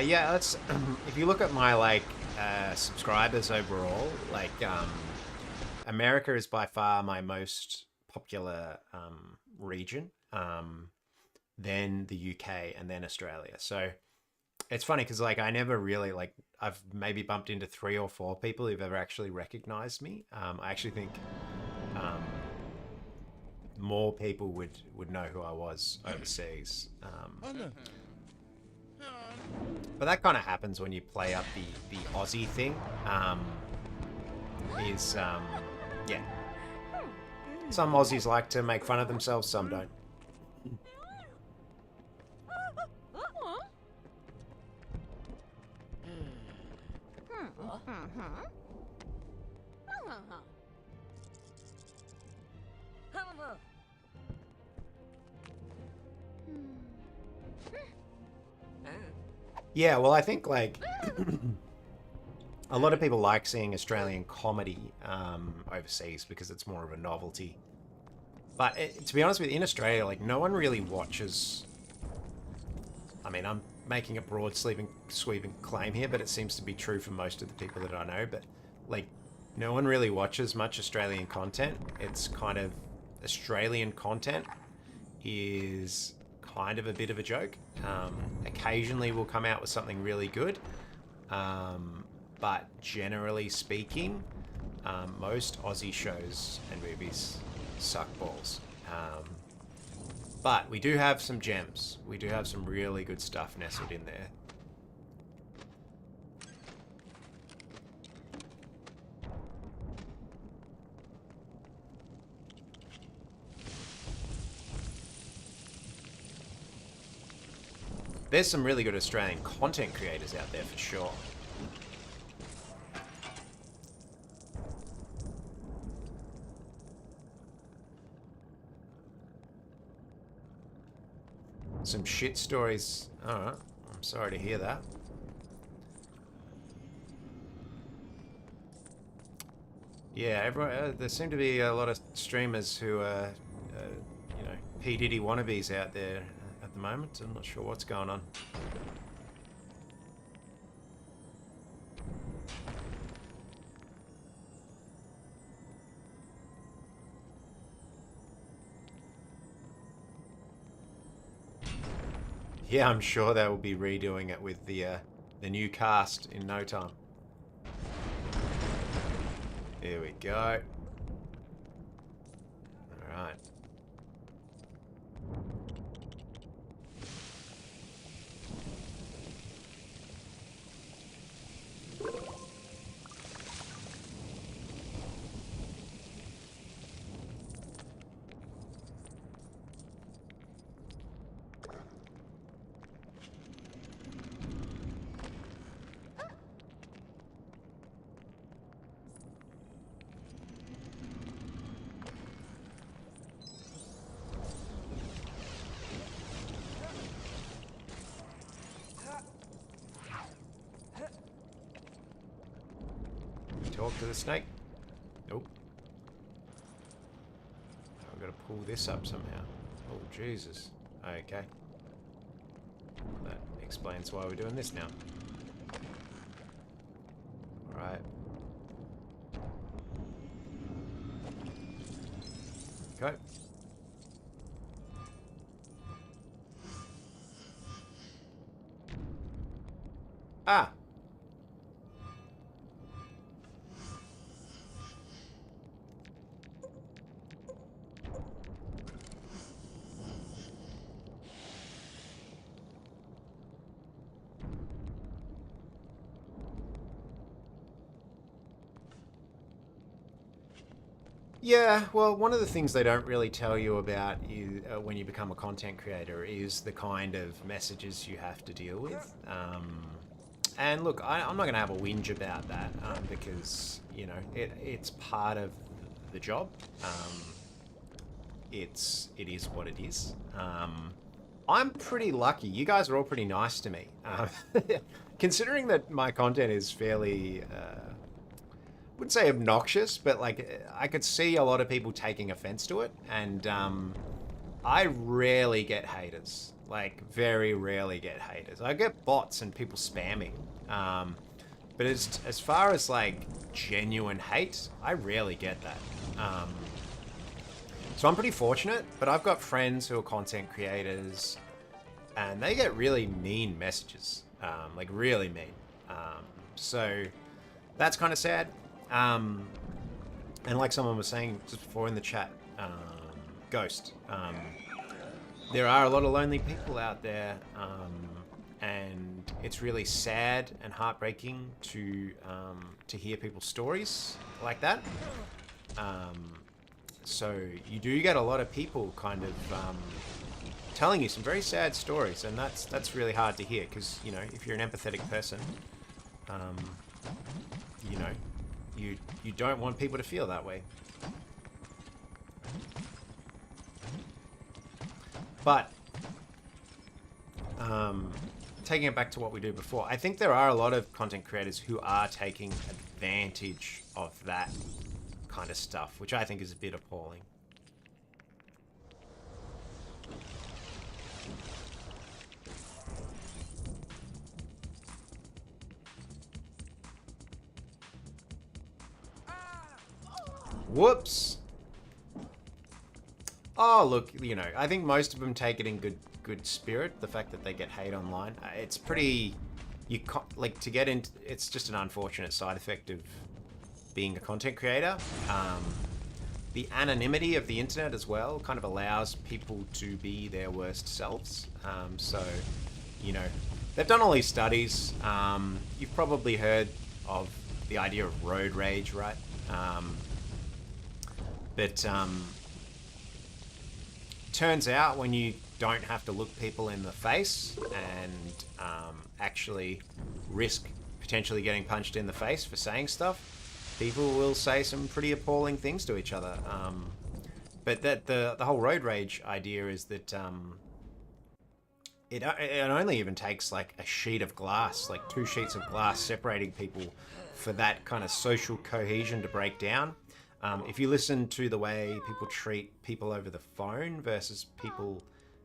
Speaker 1: Yeah, let's. If you look at my subscribers overall, America is by far my most popular region. Then the UK, and then Australia. So it's funny because I never really I've maybe bumped into 3 or 4 people who've ever actually recognized me. I actually think more people would know who I was overseas. But that kind of happens when you play up the Aussie thing. Yeah. Some Aussies like to make fun of themselves, some don't. Yeah, well, I think a lot of people like seeing Australian comedy overseas because it's more of a novelty. But to be honest with you, in Australia, no one really watches. I mean, I'm making a broad sweeping claim here, but it seems to be true for most of the people that I know. But no one really watches much Australian content. It's kind of Australian content is kind of a bit of a joke. Occasionally we'll come out with something really good. But generally speaking, most Aussie shows and movies suck balls. But we do have some gems. We do have some really good stuff nestled in there. There's some really good Australian content creators out there for sure. Some shit stories. Alright, I'm sorry to hear that. Yeah, everyone, there seem to be a lot of streamers who are, P. Diddy wannabes out there at the moment. I'm not sure what's going on. Yeah, I'm sure they will be redoing it with the new cast in no time. Here we go. All right. Talk to the snake. Nope. I've got to pull this up somehow. Oh, Jesus. Okay. That explains why we're doing this now. Alright. Ah, yeah, well, one of the things they don't really tell you about you when you become a content creator is the kind of messages you have to deal with. And look, I'm not going to have a whinge about that because it's part of the job. It is what it is. I'm pretty lucky. You guys are all pretty nice to me, considering that my content is fairly. Wouldn't say obnoxious, but like I could see a lot of people taking offense to it, and I rarely get haters. Like very rarely get haters. I get bots and people spamming, but as far as like genuine hate, I rarely get that. So I'm pretty fortunate, but I've got friends who are content creators, and they get really mean messages, like really mean. So that's kind of sad. Um, and like someone was saying just before in the chat, Ghost, there are a lot of lonely people out there, and it's really sad and heartbreaking to hear people's stories like that. So you do get a lot of people kind of telling you some very sad stories, and that's really hard to hear because if you're an empathetic person, um, you know you don't want people to feel that way. But taking it back to what we did before, I think there are a lot of content creators who are taking advantage of that kind of stuff, which I think is a bit appalling. Whoops. Oh, look, I think most of them take it in good spirit. The fact that they get hate online, it's pretty. Like to get into. It's just an unfortunate side effect of being a content creator. The anonymity of the internet as well kind of allows people to be their worst selves. So, they've done all these studies. You've probably heard of the idea of road rage, right? But turns out when you don't have to look people in the face and actually risk potentially getting punched in the face for saying stuff, people will say some pretty appalling things to each other. But that the whole road rage idea is that it only even takes like a sheet of glass, like two sheets of glass separating people, for that kind of social cohesion to break down. If you listen to the way people treat people over the phone versus people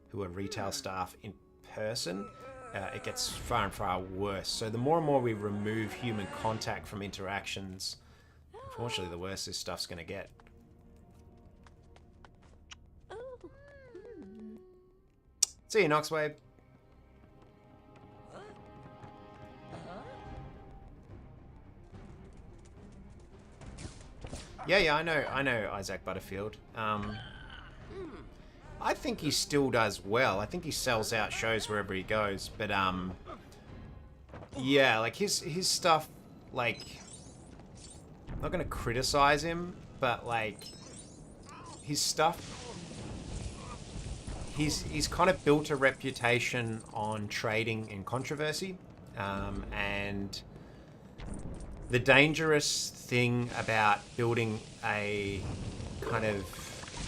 Speaker 1: who are retail staff in person, it gets far and far worse. So the more and more we remove human contact from interactions, unfortunately, the worse this stuff's going to get. See you, Noxwave. Yeah, I know Isaac Butterfield. I think he still does well. I think he sells out shows wherever he goes. But yeah, like his stuff, like, I'm not gonna criticize him, but like his stuff, he's kind of built a reputation on trading in controversy, and the dangerous thing about building a kind of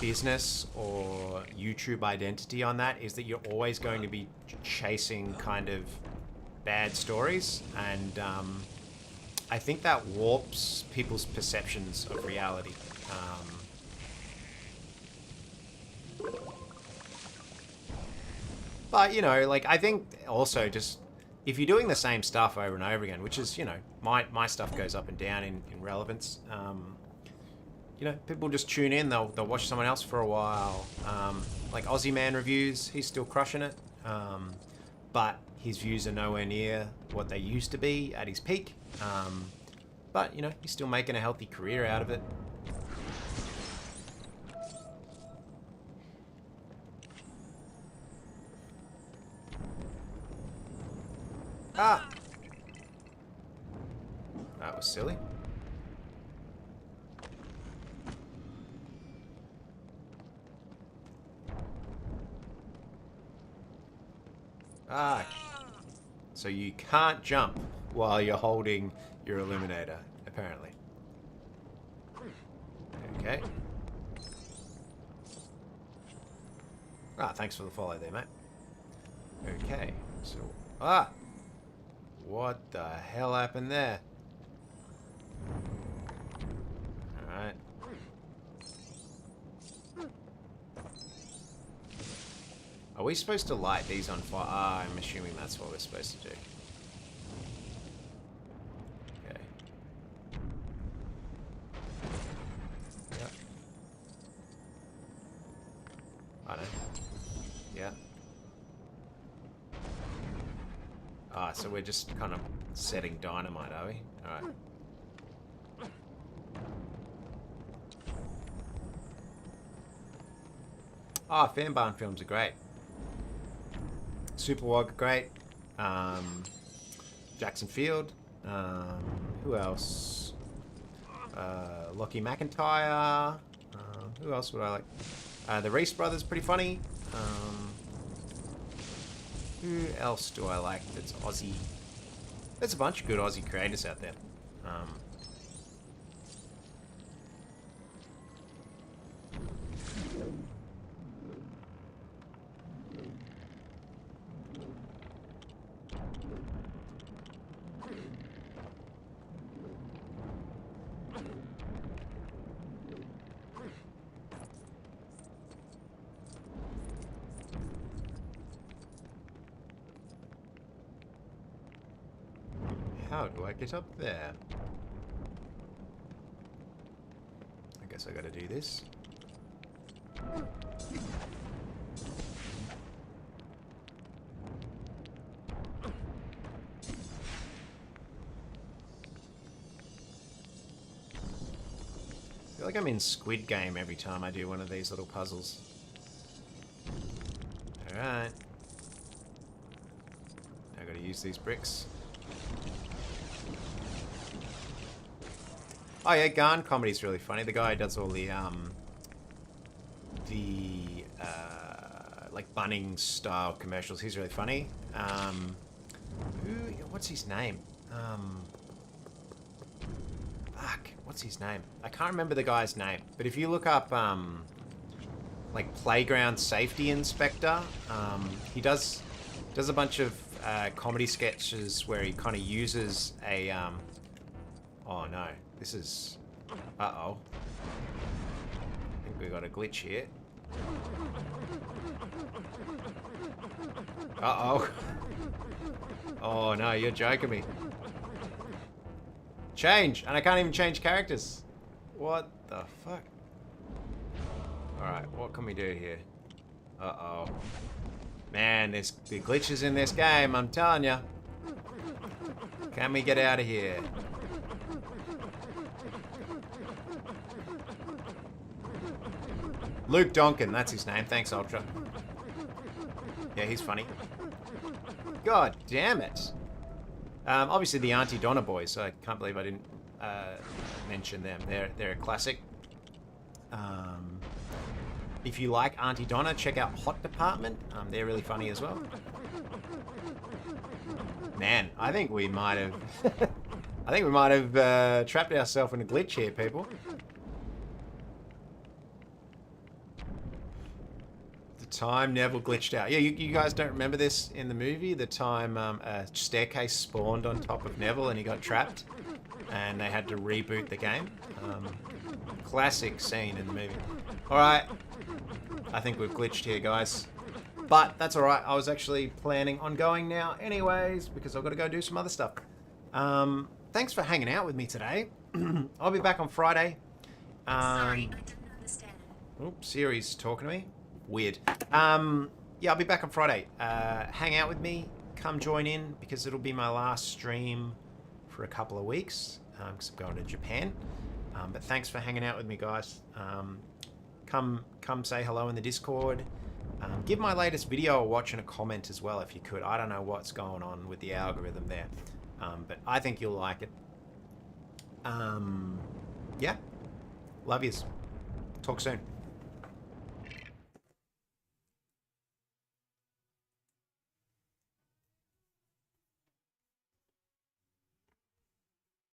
Speaker 1: business or YouTube identity on that is that you're always going to be chasing kind of bad stories, and I think that warps people's perceptions of reality. But like I think also just if you're doing the same stuff over and over again, which is my stuff goes up and down in relevance. People just tune in. They'll watch someone else for a while. Like Aussie Man Reviews, he's still crushing it. but his views are nowhere near what they used to be at his peak. But, you know, he's still making a healthy career out of it. Ah! That was silly. Ah. So you can't jump while you're holding your illuminator, apparently. Okay. Ah, thanks for the follow there, mate. Okay, so... Ah! What the hell happened there? Alright. Are we supposed to light these on fire? Ah, I'm assuming that's what we're supposed to do. Okay. Yep. I know. Yeah. Ah, so we're just kind of setting dynamite, are we? Alright. Ah, fan barn films are great. Superwog, great. Jackson Field. Who else? Lockie McIntyre. Who else would I like? The Reese Brothers, pretty funny. Who else do I like that's Aussie? There's a bunch of good Aussie creators out there. How do I get up there? I guess I gotta do this. I feel like I'm in Squid Game every time I do one of these little puzzles. Alright. I gotta use these bricks. Oh yeah, Garn comedy's really funny. The guy who does all the like Bunnings style commercials. He's really funny. What's his name? Fuck, what's his name? I can't remember the guy's name. But if you look up like Playground Safety Inspector, he does a bunch of comedy sketches where he kind of uses a oh no. This is... Uh-oh. I think we got a glitch here. Uh-oh. Oh no, you're joking me. Change! And I can't even change characters. What the fuck? Alright, what can we do here? Uh-oh. Man, there's the glitches in this game, I'm telling ya. Can we get out of here? Luke Donkin, that's his name. Thanks, Ultra. Yeah, he's funny. God damn it. Obviously, the Auntie Donna boys. I can't believe I didn't mention them. They're a classic. If you like Auntie Donna, check out Hot Department. They're really funny as well. Man, I think we might have... I think we might have trapped ourselves in a glitch here, people. Time Neville glitched out. Yeah, you guys don't remember this in the movie? The time a staircase spawned on top of Neville and he got trapped and they had to reboot the game. Classic scene in the movie. Alright, I think we've glitched here, guys. But that's alright. I was actually planning on going now anyways because I've got to go do some other stuff. Thanks for hanging out with me today. I'll be back on Friday.
Speaker 3: Sorry, I didn't understand.
Speaker 1: Oops, Siri's talking to me. Weird. Yeah, I'll be back on Friday. Hang out with me. come join in because it'll be my last stream for a couple of weeks because I'm going to Japan. But thanks for hanging out with me, guys. Come say hello in the Discord. Give my latest video a watch and a comment as well if you could. I don't know what's going on with the algorithm there, but I think you'll like it. Yeah, love yous. Talk soon.